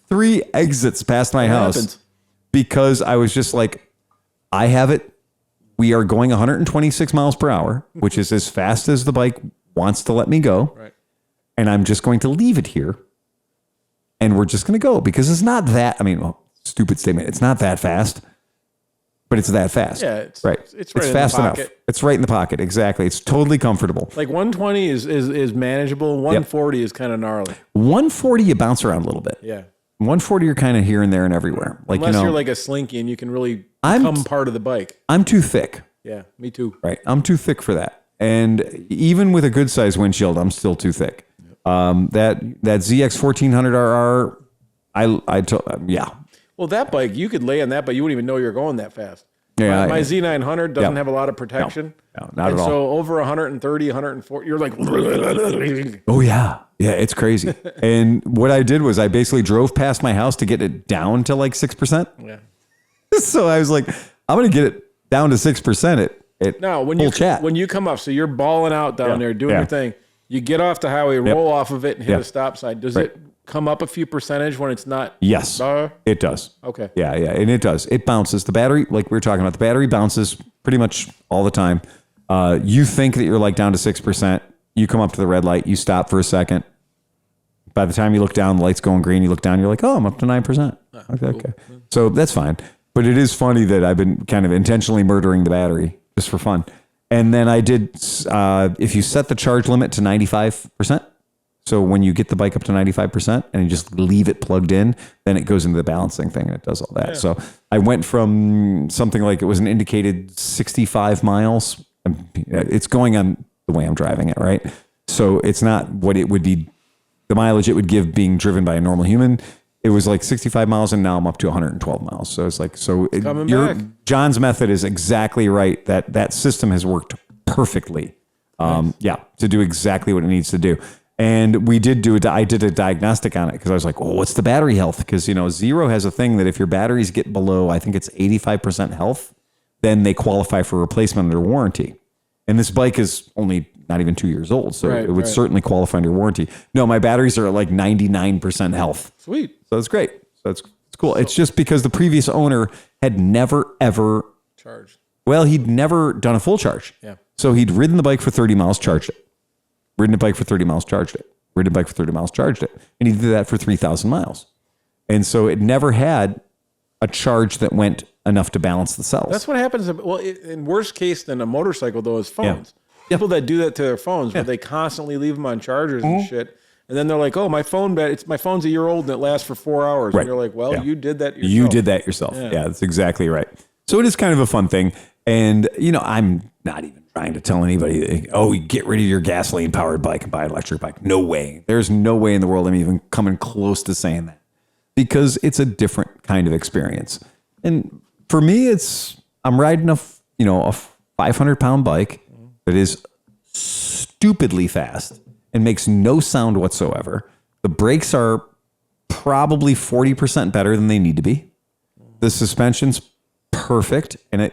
3 exits past my house happens? because I was just like, I have it. We are going 126 miles per hour, which is as fast as the bike wants to let me go. Right. And I'm just going to leave it here. And we're just going to go because it's not that. I mean, well, stupid statement. It's not that fast, but it's that fast. Yeah, it's right. it's right in the fast enough. pocket. It's right in the pocket. Exactly. It's totally comfortable. Like 120 is manageable. 140 is kind of gnarly. 140, you bounce around a little bit. Yeah. 140, you're kind of here and there and everywhere. Like, Unless you know, you're like a slinky and you can really I'm- become part of the bike. I'm too thick. Yeah, me too. Right. I'm too thick for that. And even with a good size windshield, I'm still too thick. That ZX 1400RR, yeah. Well, that bike, you could lay on that, but you wouldn't even know you're going that fast. Yeah, My Z900 doesn't Yeah. have a lot of protection. No, not and at all. so over 130, 140, you're like, Oh yeah. Yeah, it's crazy. And what I did was I basically drove past my house to get it down to like 6%. yeah. So I was like, I'm going to get it down to 6% at Now, when full you chat. when you come up, so you're balling out down Yeah. there doing Yeah. your thing. You get off the highway, roll off of it, and hit Yeah. a stop sign. Does Right. it come up a few percentage when it's not? Yes, Uh, it does. Okay. Yeah, and it does. It bounces. The battery, like we were talking about, the battery bounces pretty much all the time. You think that you're like down to 6%. You come up to the red light. You stop for a second. By the time you look down, the light's going green. You look down, you're like, oh, I'm up to 9%. Okay. So that's fine. But it is funny that I've been kind of intentionally murdering the battery just for fun. And then I did, if you set the charge limit to 95%, so when you get the bike up to 95% and you just leave it plugged in, then it goes into the balancing thing and it does all that. Yeah. So I went from something like it was an indicated 65 miles. It's going on the way I'm driving it, right? So it's not what it would be, the mileage it would give being driven by a normal human. It was like 65 miles and now I'm up to 112 miles. So it's like, Coming back. John's method is exactly right. That system has worked perfectly. Yeah, to do exactly what it needs to do. And we did I did a diagnostic on it because I was like, oh, what's the battery health? Because, you know, Zero has a thing that if your batteries get below, I think it's 85% health, then they qualify for replacement under warranty. And this bike is only not even 2 years old. So it would certainly qualify under warranty. No, my batteries are at like 99% health. Sweet. So it's great. So it's cool. It's just because the previous owner had never, ever Charged. well, he'd never done a full charge. Yeah. So he'd ridden the bike for 30 miles, charged it. Ridden a bike for 30 miles, charged it. Ridden a bike for 30 miles, charged it. And he did that for 3,000 miles. And so it never had a charge that went enough to balance the cells. That's what happens. Well, in worst case than a motorcycle, though, is phones. Yeah. People that do that to their phones, where they constantly leave them on chargers and shit. And then they're like, oh, my phone's a year old and it lasts for 4 hours. Right. And you're like, well, Yeah. you did that yourself. You did that yourself. Yeah, that's exactly right. So it is kind of a fun thing. And, you know, I'm not even trying to tell anybody, oh, get rid of your gasoline powered bike and buy an electric bike. No way. There's no way in the world I'm even coming close to saying that because it's a different kind of experience. And for me, I'm riding a 500-pound bike that is stupidly fast and makes no sound whatsoever. The brakes are probably 40% better than they need to be. The suspension's perfect. And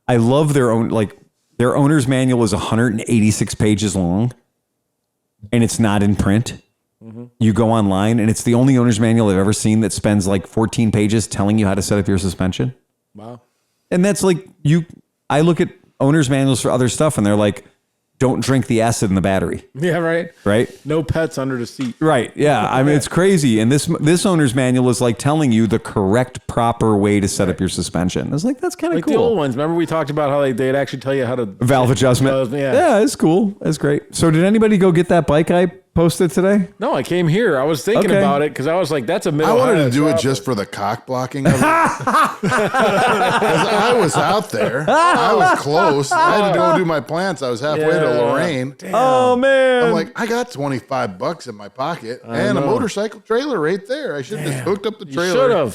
I love their own, like their owner's manual is 186 pages long and it's not in print. You go online and it's the only owner's manual I've ever seen that spends like 14 pages telling you how to set up your suspension. Wow. And that's like I look at owner's manuals for other stuff and they're like, don't drink the acid in the battery. Yeah, right. Right. No pets under the seat. Right. Yeah. I mean, it's crazy. And this owner's manual is like telling you the correct, proper way to set up your suspension. It's like, that's kind of Like cool. the old ones. Remember we talked about how they'd actually tell you how to Valve adjustment. Yeah, it's cool. It's great. So did anybody go get that bike I posted today? No, I came here. I was thinking Okay. about it because I was like, that's a I middle. wanted to do it just for the cock blocking of it. 'Cause I was out there. I was close. I had to go do my plants. I was halfway to Lorraine. Oh, man. I'm like, I got $25 in my pocket and a motorcycle trailer right there. I should have just hooked up the trailer.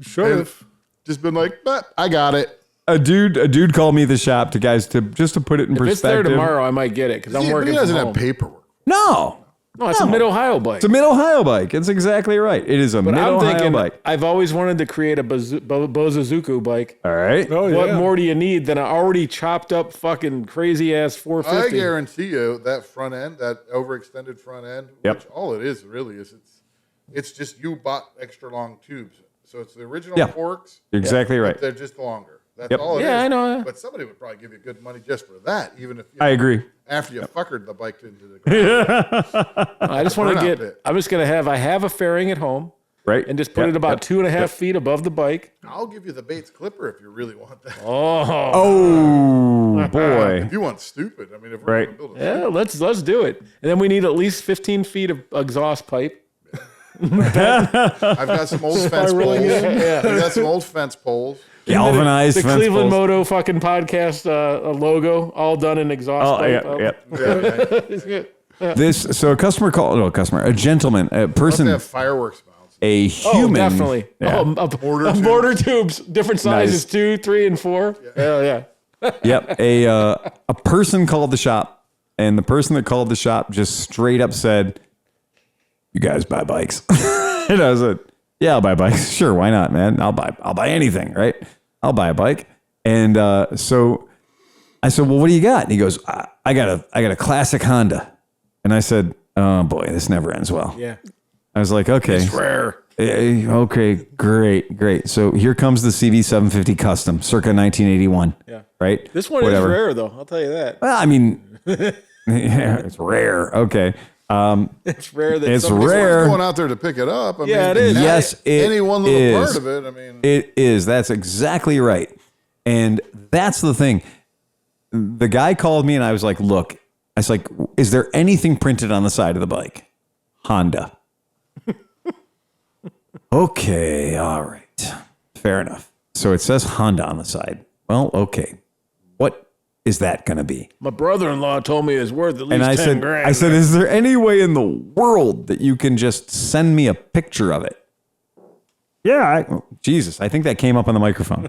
Should have. Just been like, but I got it. A dude called me the shop to just to put it in If it's there perspective. tomorrow, I might get it because I'm But working he doesn't from have home. paperwork. No. No, it's a Mid-Ohio bike. It's a Mid-Ohio bike. It's exactly right. It is a But I'm Mid-Ohio thinking, bike. I've always wanted to create a Bozazuku bike. All right. Oh, What yeah. more do you need than an already chopped up fucking crazy ass I 450? guarantee you that front end, that overextended front end, Yep. which all it is really is it's just you bought extra long tubes. So it's the original Yeah. forks. You're exactly right. They're just longer. That's Yep. all it is. Yeah, I know, yeah. But somebody would probably give you good money just for that, even if you I agree. after you fuckered the bike into the ground. I just want to Burnout get. pit. I'm just gonna I have a fairing at home, Right. and just put it about 2.5 feet above the bike. I'll give you the Bates Clipper if you really want that. Oh, boy. If you want stupid, I mean, if we're Right. gonna build a Yeah, let's do it. And then we need at least 15 feet of exhaust pipe. I've got some old fence poles. Yeah. I've got some old fence poles. Galvanized The fence Cleveland poles. Moto fucking podcast logo, all done in exhaust Oh, pipe. yeah. Yeah, So a gentleman, a they person, have fireworks mounts. a Oh, human. definitely. Yeah. Mortar tubes, different sizes, Nice. 2, 3, and 4. Hell yeah. Yep. A person called the shop, and the person that called the shop just straight up said, "You guys buy bikes?" And I was like, "Yeah, I'll buy bikes. Sure, why not, man? I'll buy anything, right? I'll buy a bike." And so I said, "Well, what do you got?" And he goes, "I got a classic Honda." And I said, "Oh boy, this never ends well." Yeah. I was like, "Okay, It's rare. okay, great. So here comes the CV750 Custom, circa 1981. Yeah. Right. This one is rare, though. I'll tell you that. Well, I mean, yeah, it's rare. Okay. It's rare that It's somebody's rare. Going out there to pick it up. I Yeah, mean, it is. Yes, it any one little is. part of it. I mean, It is. That's exactly right. And that's the thing. The guy called me and I was like, "Look," I was like, "Is there anything printed on the side of the bike?" Honda. Okay. All right. Fair enough. So it says Honda on the side. Well, okay. What is that going to be? My brother-in-law told me it's worth at least And 10 grand. I said, "Is there any way in the world that you can just send me a picture of it?" Yeah, Jesus, I think that came up on the microphone.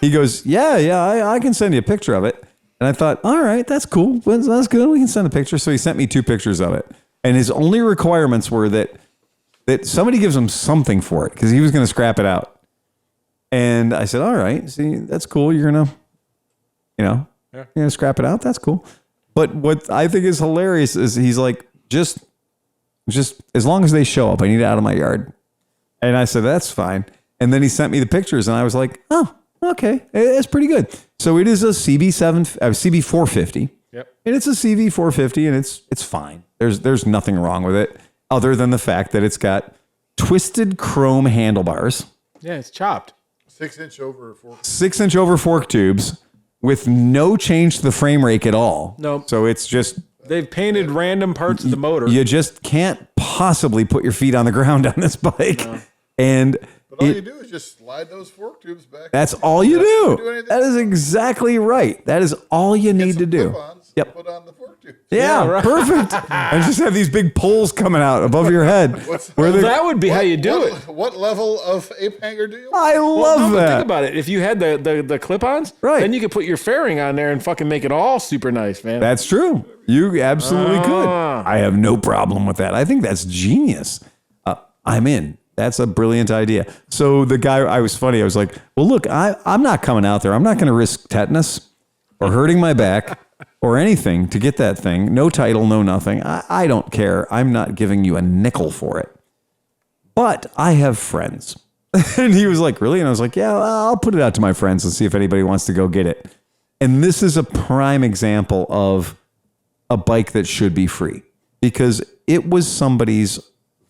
He goes, yeah, I can send you a picture of it. And I thought, all right, that's cool. That's good. We can send a picture. So he sent me 2 pictures of it. And his only requirements were that somebody gives him something for it because he was going to scrap it out. And I said, all right, see, that's cool. You're going to, you're going to scrap it out. That's cool. But what I think is hilarious is he's like, just as long as they show up, I need it out of my yard. And I said, that's fine. And then he sent me the pictures and I was like, oh, okay. It's pretty good. So it is a CB450. Yep. And it's a CV450 and it's fine. There's nothing wrong with it other than the fact that it's got twisted chrome handlebars, Yeah, it's chopped. 6-inch over 4. 6-inch over fork tubes with no change to the frame rake at all. Nope. So it's just, They've painted random parts of the motor. you just can't possibly put your feet on the ground on this bike. No. And But all you do is just slide those fork tubes back. that's all you do do. anything. That is exactly right. That is all you need to do. Yep. Put on the fork tubes. Yeah, right. perfect. And just have these big poles coming out above your head. That would be how you do it. What level of ape hanger do you want? I love No, but that. think about it. If you had the clip-ons, Right. then you could put your fairing on there and fucking make it all super nice, man. That's true. You absolutely could. I have no problem with that. I think that's genius. I'm in. That's a brilliant idea. So the guy, I was like, well, look, I'm not coming out there. I'm not going to risk tetanus or hurting my back or anything to get that thing. No title, no nothing. I don't care. I'm not giving you a nickel for it. But I have friends. And he was like, really? And I was like, yeah, I'll put it out to my friends and see if anybody wants to go get it. And this is a prime example of a bike that should be free because it was somebody's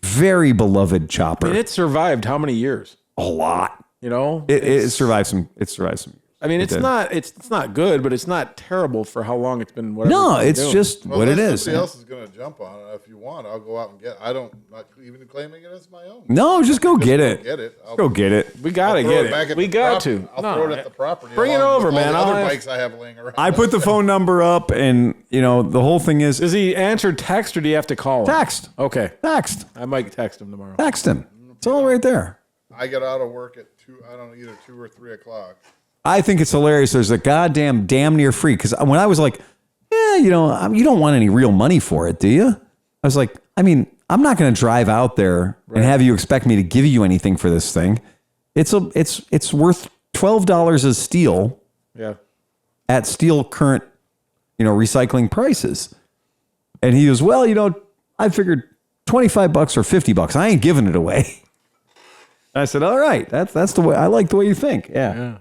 very beloved chopper. I mean, it survived how many years? A lot. You know, It survived some. It survived some. I mean, it's not good, but it's not terrible for how long it's been. Whatever No, it's it's doing. just what it is. Somebody else is going to jump on it. If you want, I'll go out and get. I'm not even claiming it as my own. No, just go get it. Get it. Go get it. We gotta get it. We got to. I'll throw it at the property. Bring it along over, with all man. the I'll other have- bikes I have laying around. I put the phone number up, and the whole thing is Does he answer text or do you have to call him? text. Okay, Text. I might text him tomorrow. Text him. It's all right there. I get out of work at 2. I don't know, either 2 or 3 o'clock. I think it's hilarious. There's a goddamn damn near free. Because when I was like, yeah, you don't want any real money for it, do you? I was like, I mean, I'm not going to drive out there and have you expect me to give you anything for this thing. It's worth $12 as steel Yeah. at steel current, recycling prices. And he goes, well, I figured $25 or $50. I ain't giving it away. I said, all right, that's the way. I like the way you think. Yeah.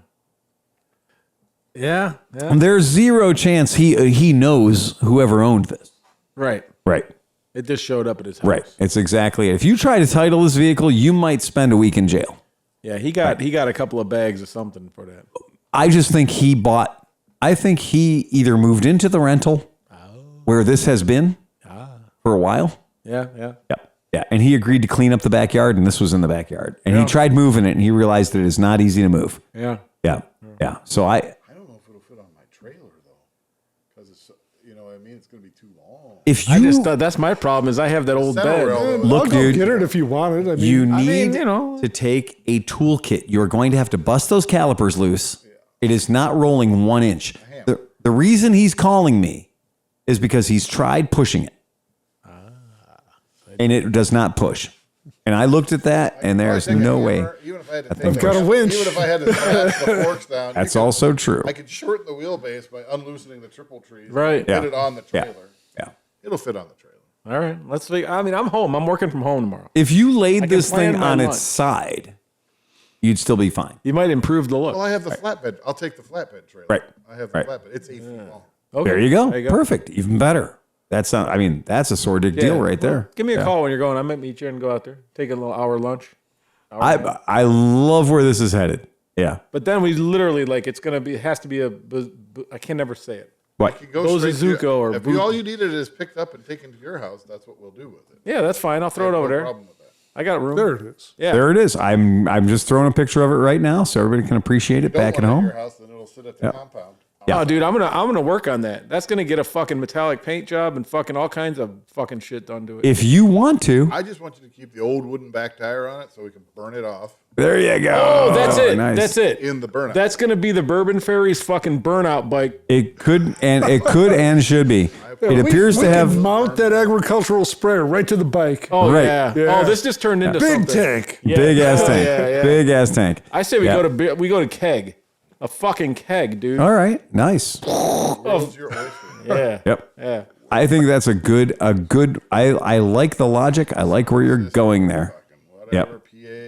Yeah. And there's zero chance he knows whoever owned this. Right. Right. It just showed up at his house. Right. It's exactly it. If you try to title this vehicle, you might spend a week in jail. Yeah, he got a couple of bags of something for that. I just think I think he either moved into the rental where this has been for a while. Yeah. Yeah. Yeah. And he agreed to clean up the backyard, and this was in the backyard. And he tried moving it, and he realized that it is not easy to move. Yeah. Yeah. Yeah. So I don't know if it'll fit on my trailer though, because it's it's going to be too long. if I you just thought that's my problem is I have that old Center bed. rail, look, I'll go dude, get it if you want it. I mean, you need you know. to take a toolkit. You're going to have to bust those calipers loose. It is not rolling 1 inch. The reason he's calling me is because he's tried pushing it. And it does not push. And I looked at that, and there's no way. Even if I had to I've got a winch. Even if I had to snap the forks down. That's also true. I could shorten the wheelbase by unloosening the triple trees. Right. Put it on the trailer. Yeah. It'll fit on the trailer. All right. Let's see. I mean, I'm home. I'm working from home tomorrow. If you laid this plan thing my on lunch. its side, you'd still be fine. You might improve the look. Well, I have the flatbed. I'll take the flatbed trailer. Right. I have the Right. flatbed. It's 8 feet long. Okay. There you go. There you go. Perfect. Even better. That's not, that's a sore dick deal right there. Give me a Yeah. call when you're going. I might meet you and go out there. Take a little hour lunch. I love where this is headed. Yeah. But then we literally it has to be I can never say it. What? You go Those straight to- Azuko or if boot- all you needed is picked up and taken to your house, that's what we'll do with it. Yeah, that's fine. I'll throw it No over there. problem with that. I got room. there it is. Yeah. There it is. I'm just throwing a picture of it right now so everybody can appreciate it Don't back at want it home. your house, then it'll sit at the compound. Oh, dude, I'm gonna work on that. That's gonna get a fucking metallic paint job and fucking all kinds of fucking shit done to it. If you want to, I just want you to keep the old wooden back tire on it so we can burn it off there you go. Oh, that's it. Nice. That's it. in the burnout. That's gonna be the Bourbon Ferry's fucking burnout bike. It could and should be. It appears we to can have mount that agricultural sprayer right to the bike. Oh Right. yeah. Yeah. Oh, this just turned into Big something. tank. Yeah. big ass tank. Yeah. Big ass tank. I say we Yeah. go to keg, a fucking keg, dude. All right. Nice. World's your oyster. Yeah. Yep. Yeah. I think that's a good. I like the logic. I like where you're going there. Whatever, Yep.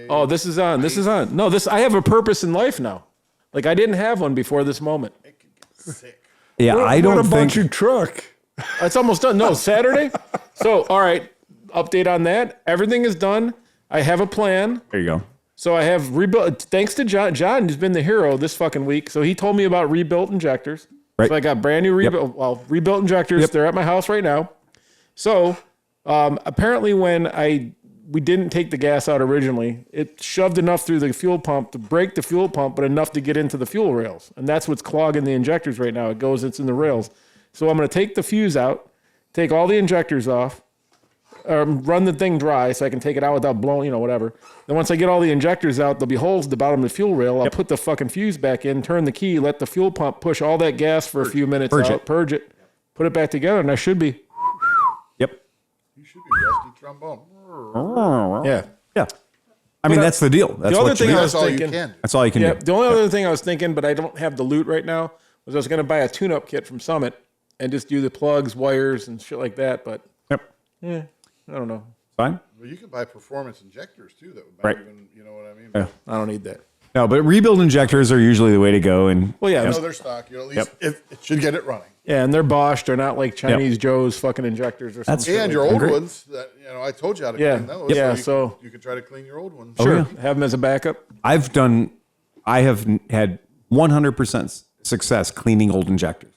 PA. Oh, this is on. This is on. No, I have a purpose in life now. Like I didn't have one before this moment. It could get sick. Yeah, I What don't about think. your truck? It's almost done. No, Saturday. So, all right. Update on that. Everything is done. I have a plan. There you go. So I have rebuilt. Thanks to John. John has been the hero this fucking week. So he told me about rebuilt injectors. Right. So I got brand new rebuilt injectors. Yep. They're at my house right now. So apparently, when we didn't take the gas out originally, it shoved enough through the fuel pump to break the fuel pump, but enough to get into the fuel rails, and that's what's clogging the injectors right now. It's in the rails. So I'm going to take the fuse out, take all the injectors off, run the thing dry so I can take it out without blowing, whatever. Then once I get all the injectors out, there'll be holes at the bottom of the fuel rail. I'll put the fucking fuse back in, turn the key, let the fuel pump push all that gas for a few minutes purge it, put it back together, and I should be. Yep. You should be rusty trombone. Yeah. Yeah. I mean, that's the deal. That's the other what thing you I do. was That's all you thinking. can do. That's all you can Yeah, do. the only other thing I was thinking, but I don't have the loot right now, was I was going to buy a tune-up kit from Summit and just do the plugs, wires, and shit like that. But Yep. I don't know. Fine. Well, you can buy performance injectors too. That would Right. even, you know what I mean? Yeah. I don't need that. No, but rebuild injectors are usually the way to go. And Well, yeah, You know their stock. You know, at least if it should get it running. yeah, and they're Bosch. They're not like Chinese Joe's fucking injectors or That's- something. And your old ones, that I told you how to Yeah. clean those. Yeah, you so- you could try to clean your old ones. Sure, yeah. have them as a backup. I have had 100% success cleaning old injectors.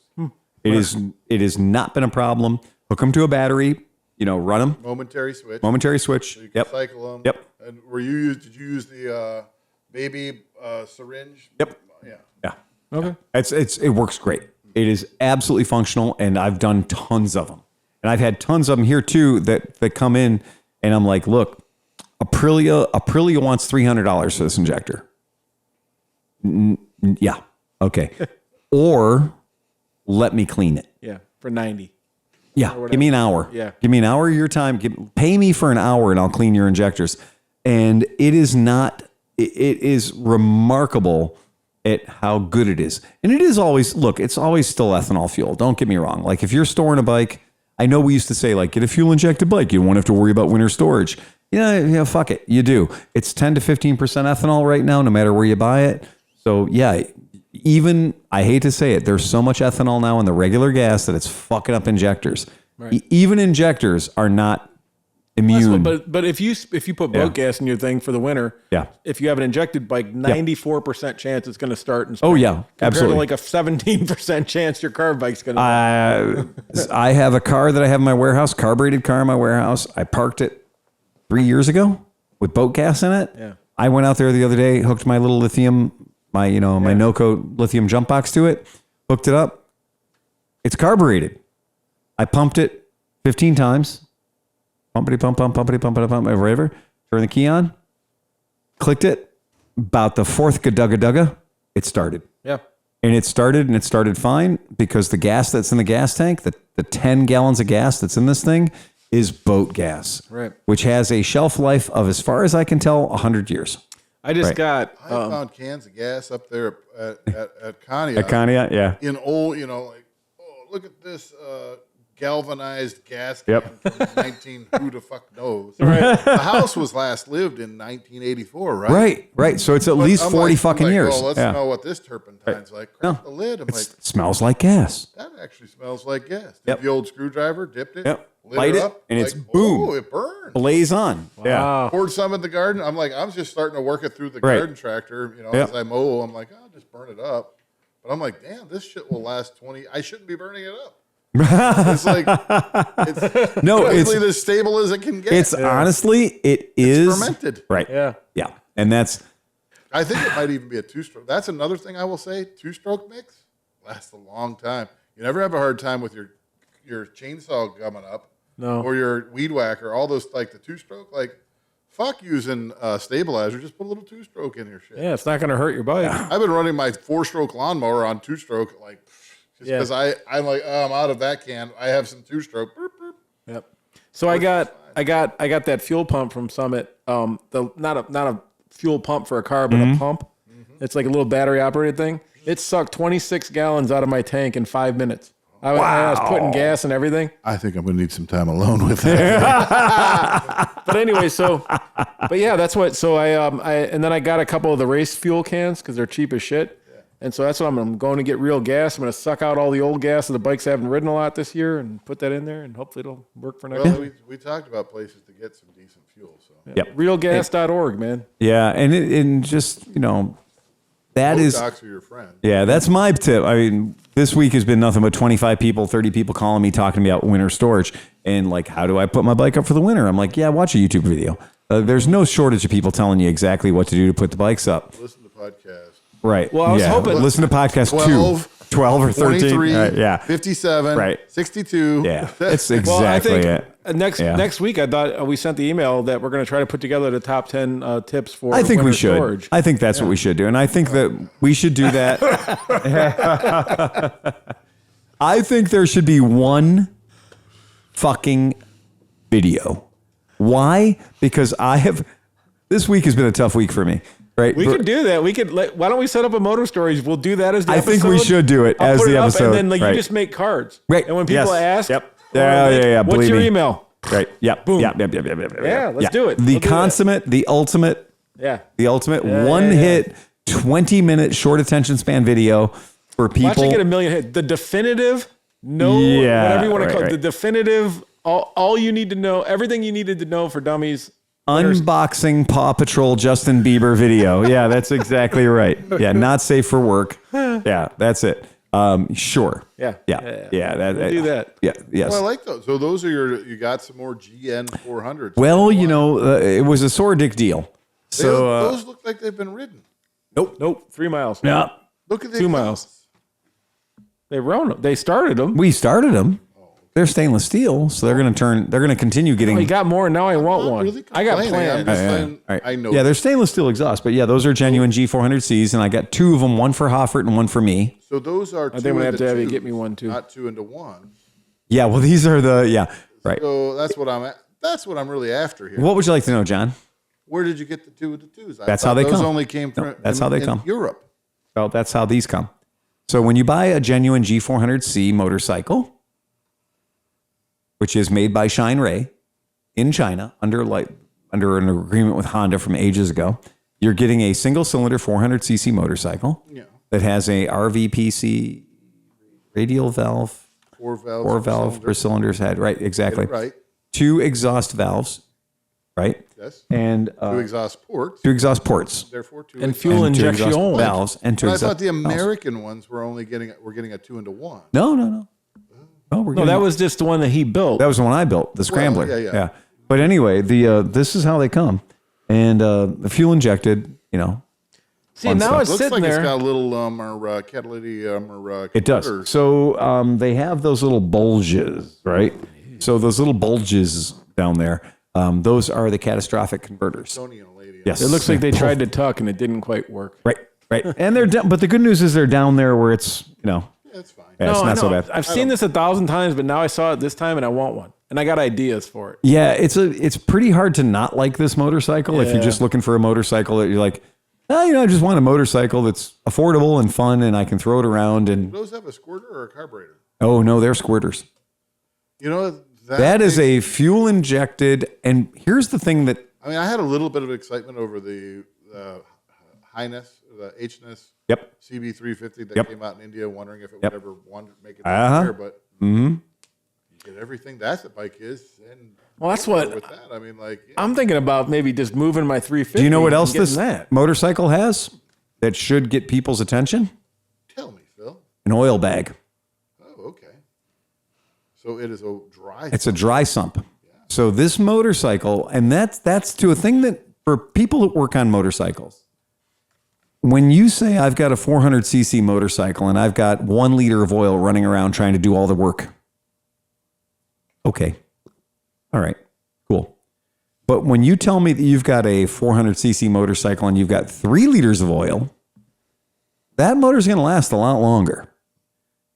It has not been a problem. Hook them to a battery, run them, Momentary switch. momentary switch. So you can Yep. cycle them. Yep. And did you use the baby syringe? Yep. Yeah. Yeah. Okay. It works great. It is absolutely functional, and I've done tons of them. And I've had tons of them here too that come in, and I'm like, look, Aprilia wants $300 for this injector. Yeah. Okay. Or let me clean it. Yeah, for 90. Yeah. Give me an hour. Yeah. Give me an hour of your time. Pay me for an hour and I'll clean your injectors. And it is remarkable at how good it is. And it is always, it's always still ethanol fuel. Don't get me wrong. Like if you're storing a bike, I know we used to say like, get a fuel injected bike. You won't have to worry about winter storage. Yeah, fuck it. You do. It's 10 to 15% ethanol right now, no matter where you buy it. So yeah, even, I hate to say it, there's so much ethanol now in the regular gas that it's fucking up injectors. Right. Even injectors are not immune. But if you put boat gas in your thing for the winter, Yeah. if you have an injected bike, 94% chance it's going to start. And Oh yeah, absolutely. To like a 17% chance your car bike's going to. I have a car that I have in my warehouse, carbureted car in my warehouse. I parked it 3 years ago with boat gas in it. Yeah. I went out there the other day, hooked my little lithium, my NoCo lithium jump box to it, hooked it up. It's carbureted. I pumped it 15 times. Pumpity pump, whatever. Turn the key on. Clicked it. About the fourth gadugga, it started. Yeah. And it started fine because the gas that's in the gas tank, the 10 gallons of gas that's in this thing is boat gas. Right. Which has a shelf life of, as far as I can tell, 100 years. I just Right. got. I found cans of gas up there at Conneaut. At Conneaut, yeah. In old, look at this galvanized gas can Yep. from 19, who the fuck knows. Right. The house was last lived in 1984, right? Right. So it's at least I'm 40 like- fucking I'm like, years. Well, let's Yeah. know what this turpentine's like. Crack the lid. I'm like, It smells like gas. that actually smells like gas. Did Yep. the old screwdriver, dipped it, Yep. lit Light it it, up, and it's like, boom. Oh, it burned. Blaze on. Yeah. Wow. Poured some in the garden. I'm like, I'm just starting to work it through the Right. garden tractor. Yep. As I mow, I'm like, I'll just burn it up. But I'm like, damn, this shit will last 20. I shouldn't be burning it up. It's like, it's No, it's basically as stable as it can get. it's honestly, it is fermented. Right. Yeah. Yeah. And that's I think it might even be a two-stroke. That's another thing I will say. Two-stroke mix lasts a long time. You never have a hard time with your chainsaw coming up. No. Or your weed whacker. All those, like the two-stroke. Like, fuck using stabilizer. Just put a little two-stroke in your shit. Yeah, it's not going to hurt your bike. I've been running my 4-stroke lawnmower on two-stroke, like, just because I'm like, oh, I'm out of that can. I have some two-stroke. Boop, boop. Yep. So I got that fuel pump from Summit. Not a fuel pump for a car, but a pump. It's like a little battery operated thing. It sucked 26 gallons out of my tank in 5 minutes. I was putting gas and everything. I think I'm going to need some time alone with that. But anyway, but yeah, that's what. So and then I got a couple of the race fuel cans because they're cheap as shit. And so that's what I'm going to get real gas. I'm going to suck out all the old gas that the bikes haven't ridden a lot this year and put that in there, and hopefully it'll work for next year. Well, we talked about places to get some decent fuel. So Yep. Realgas.org, man. Yeah. And just, that is, docs are your friend. yeah, that's my tip. I mean, this week has been nothing but 25 people, 30 people calling me, talking to me about winter storage and like, how do I put my bike up for the winter? I'm like, yeah, watch a YouTube video. There's no shortage of people telling you exactly what to do to put the bikes up. Listen to podcasts. Right. Well, I was hoping- Listen to podcast 12 or 13. 23, Yeah. 57, Right. 62. Yeah. It's Well, I exactly think it. next week I thought we sent the email that we're going to try to put together the top 10 tips for I think we winter should. storage. I think that's what we should do. And I think that we should do that. I think there should be one fucking video. Why? Because This week has been a tough week for me. Right? We could do that. Why don't we set up a Moto Stories? We'll do that as the episode. I think we should do it as the episode. And then you just make cards. Right. And when people ask, yeah. What's your email? Right. Yep. Boom. Yep. Yeah, let's do it. The consummate, the ultimate, one hit, 20-minute short attention span video for people. Watch it get a million hits. The definitive, whatever you want to call it. The definitive, all you need to know, everything you needed to know for dummies. Unboxing Paw Patrol Justin Bieber video. Yeah, that's exactly right. Yeah, not safe for work. Yeah, that's it. Sure. Yeah. We'll do that. Yeah. Yes. Well, I like those. So those are you got some more GN 400s. Well, it was a sore dick deal. So those look like they've been ridden. Nope. 3 miles. Yeah. Look at the 2 miles. They rode them. They started them. We started them. They're stainless steel, so they're going to continue getting. Oh, you got more, and now I want one. Really I got plans. Right. I know. Yeah, they're stainless steel exhaust, but yeah, those are genuine G400Cs, and I got 2 of them, one for Hoffert and one for me. So those are. I think I'm gonna have to have you get me one too. Not 2 into 1. Yeah, well, these are right. So that's what I'm really after here. What would you like to know, John? Where did you get the 2 into 2s? That's how they come. Those only came from. That's how they come. Europe. Well, that's how these come. So when you buy a genuine G400C motorcycle, which is made by Shine Ray in China under an agreement with Honda from ages ago, you're getting a single cylinder 400cc motorcycle that has a RVPC radial valve, 4 valve per cylinder's head. Right, exactly. Right. 2 exhaust valves, right? Yes. And 2 exhaust ports. 2 exhaust ports. Therefore, 2 and fuel injection valves and 2 But I exhaust thought the valves. American ones were only getting a 2 into 1. No. No, that was just the one that he built. That was the one I built, the Scrambler. Yeah. But anyway, this is how they come, and the fuel injected. See, now it's Looks sitting like there. it's got a little catalytic It does. So they have those little bulges, right? So those little bulges down there, those are the catastrophic converters. Yes, It looks like they tried to tuck and it didn't quite work. Right. And they're down, but the good news is they're down there where it's That's fine. Yeah, it's not so bad. I've seen this 1,000 times, but now I saw it this time and I want one. And I got ideas for it. Yeah, it's pretty hard to not like this motorcycle if you're just looking for a motorcycle that you're like, I just want a motorcycle that's affordable and fun and I can throw it around. And Do those have a squirter or a carburetor? oh no, they're squirters. That is a fuel injected. And here's the thing that I had a little bit of excitement over the Highness, the Hness CB350 that came out in India, wondering if it would ever want to make it here, but you get everything that bike is. And well, that's what with that. I'm thinking about maybe just moving my 350. do you know what else this that motorcycle has that should get people's attention? Tell me, Phil. An oil bag. Oh, okay. So it is a dry. It's a dry sump. So this motorcycle, and that's to a thing that for people that work on motorcycles, when you say I've got a 400cc motorcycle and I've got 1 liter of oil running around trying to do all the work. Okay. All right. Cool. But when you tell me that you've got a 400cc motorcycle and you've got 3 liters of oil, that motor's going to last a lot longer.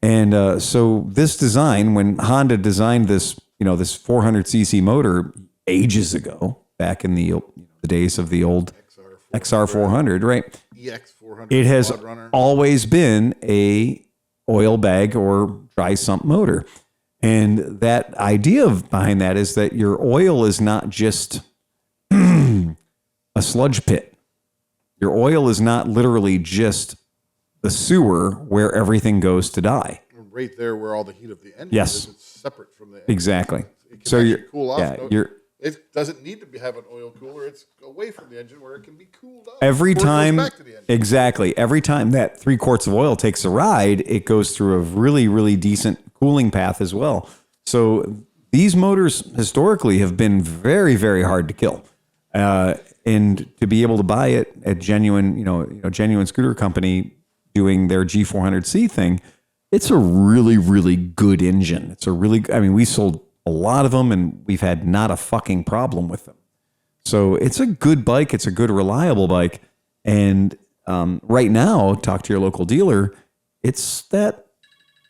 And so this design, when Honda designed this, this 400cc motor ages ago, back in the days of the old XR400, right? EX400. It has always been a oil bag or dry sump motor. And that idea behind that is that your oil is not just a sludge pit. Your oil is not literally just the sewer where everything goes to die. Right there where all the heat of the engine Yes. is, it's separate from the engine. Exactly. It can So actually cool off. It doesn't need to have an oil cooler. It's away from the engine where it can be cooled off. every before it goes time, back to the engine. exactly. Every time that 3 quarts of oil takes a ride, it goes through a really, really decent cooling path as well. So these motors historically have been very, very hard to kill. And to be able to buy it at genuine scooter company doing their G400C thing, it's a really, really good engine. We sold a lot of them and we've had not a fucking problem with them. So it's a good bike. It's a good, reliable bike. And right now, talk to your local dealer. It's that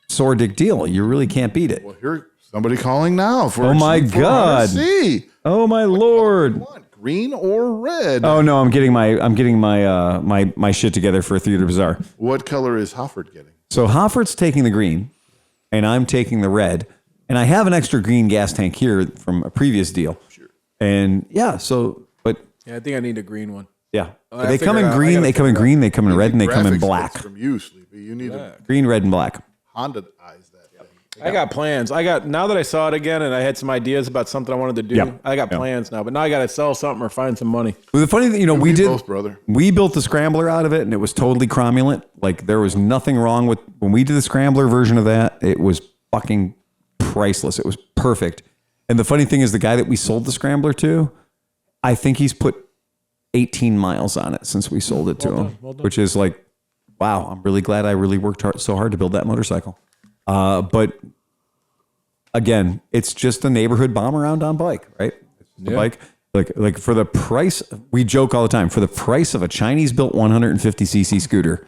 sore dick deal. You really can't beat it. Well, here's somebody calling now for Oh my God. C. Oh my Lord. green or red? Oh no, I'm getting my shit together for a Theater Bazaar. What color is Hofford getting? So Hoffert's taking the green, and I'm taking the red, and I have an extra green gas tank here from a previous deal. Sure. And yeah, but Yeah, I think I need a green one. yeah, I they come in figured out- I green, gotta they come in figure green, they come in red, and they come in Graphics black. kits from you, Sleepy. You need to Green, red, and black. Honda-ize that thing. I got plans. Now that I saw it again and I had some ideas about something I wanted to do, Yeah. I got plans now. But now I got to sell something or find some money. Well, the funny thing, we did both, brother. We built the scrambler out of it, and it was totally cromulent. Like there was nothing wrong with when we did the scrambler version of that. It was fucking priceless. It was perfect. And the funny thing is, the guy that we sold the scrambler to, I think he's put 18 miles on it since we sold it to him, which is like, wow. I'm really glad I really worked so hard to build that motorcycle. But again, it's just a neighborhood bomb around on bike, right? The bike, like for the price, we joke all the time, for the price of a Chinese built 150cc scooter,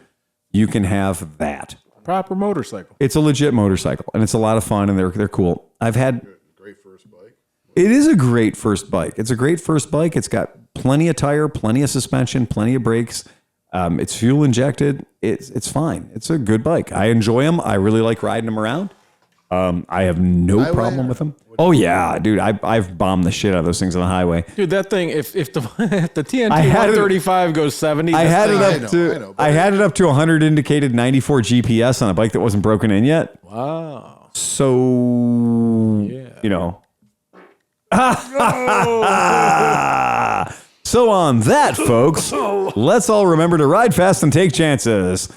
you can have that. Proper motorcycle. It's a legit motorcycle, and it's a lot of fun, and they're cool. I've had Great first bike. It is a great first bike. It's a great first bike. It's got plenty of tire, plenty of suspension, plenty of brakes. It's fuel injected. It's fine. It's a good bike. I enjoy them. I really like riding them around. I have no problem with them. Oh yeah, dude. I've bombed the shit out of those things on the highway. Dude, that thing, if the if the TNT I had it- 135 goes 70, I had it I up know, to but I had it up to 100 indicated 94 GPS on a bike that wasn't broken in yet. wow. So So on that, folks, let's all remember to ride fast and take chances.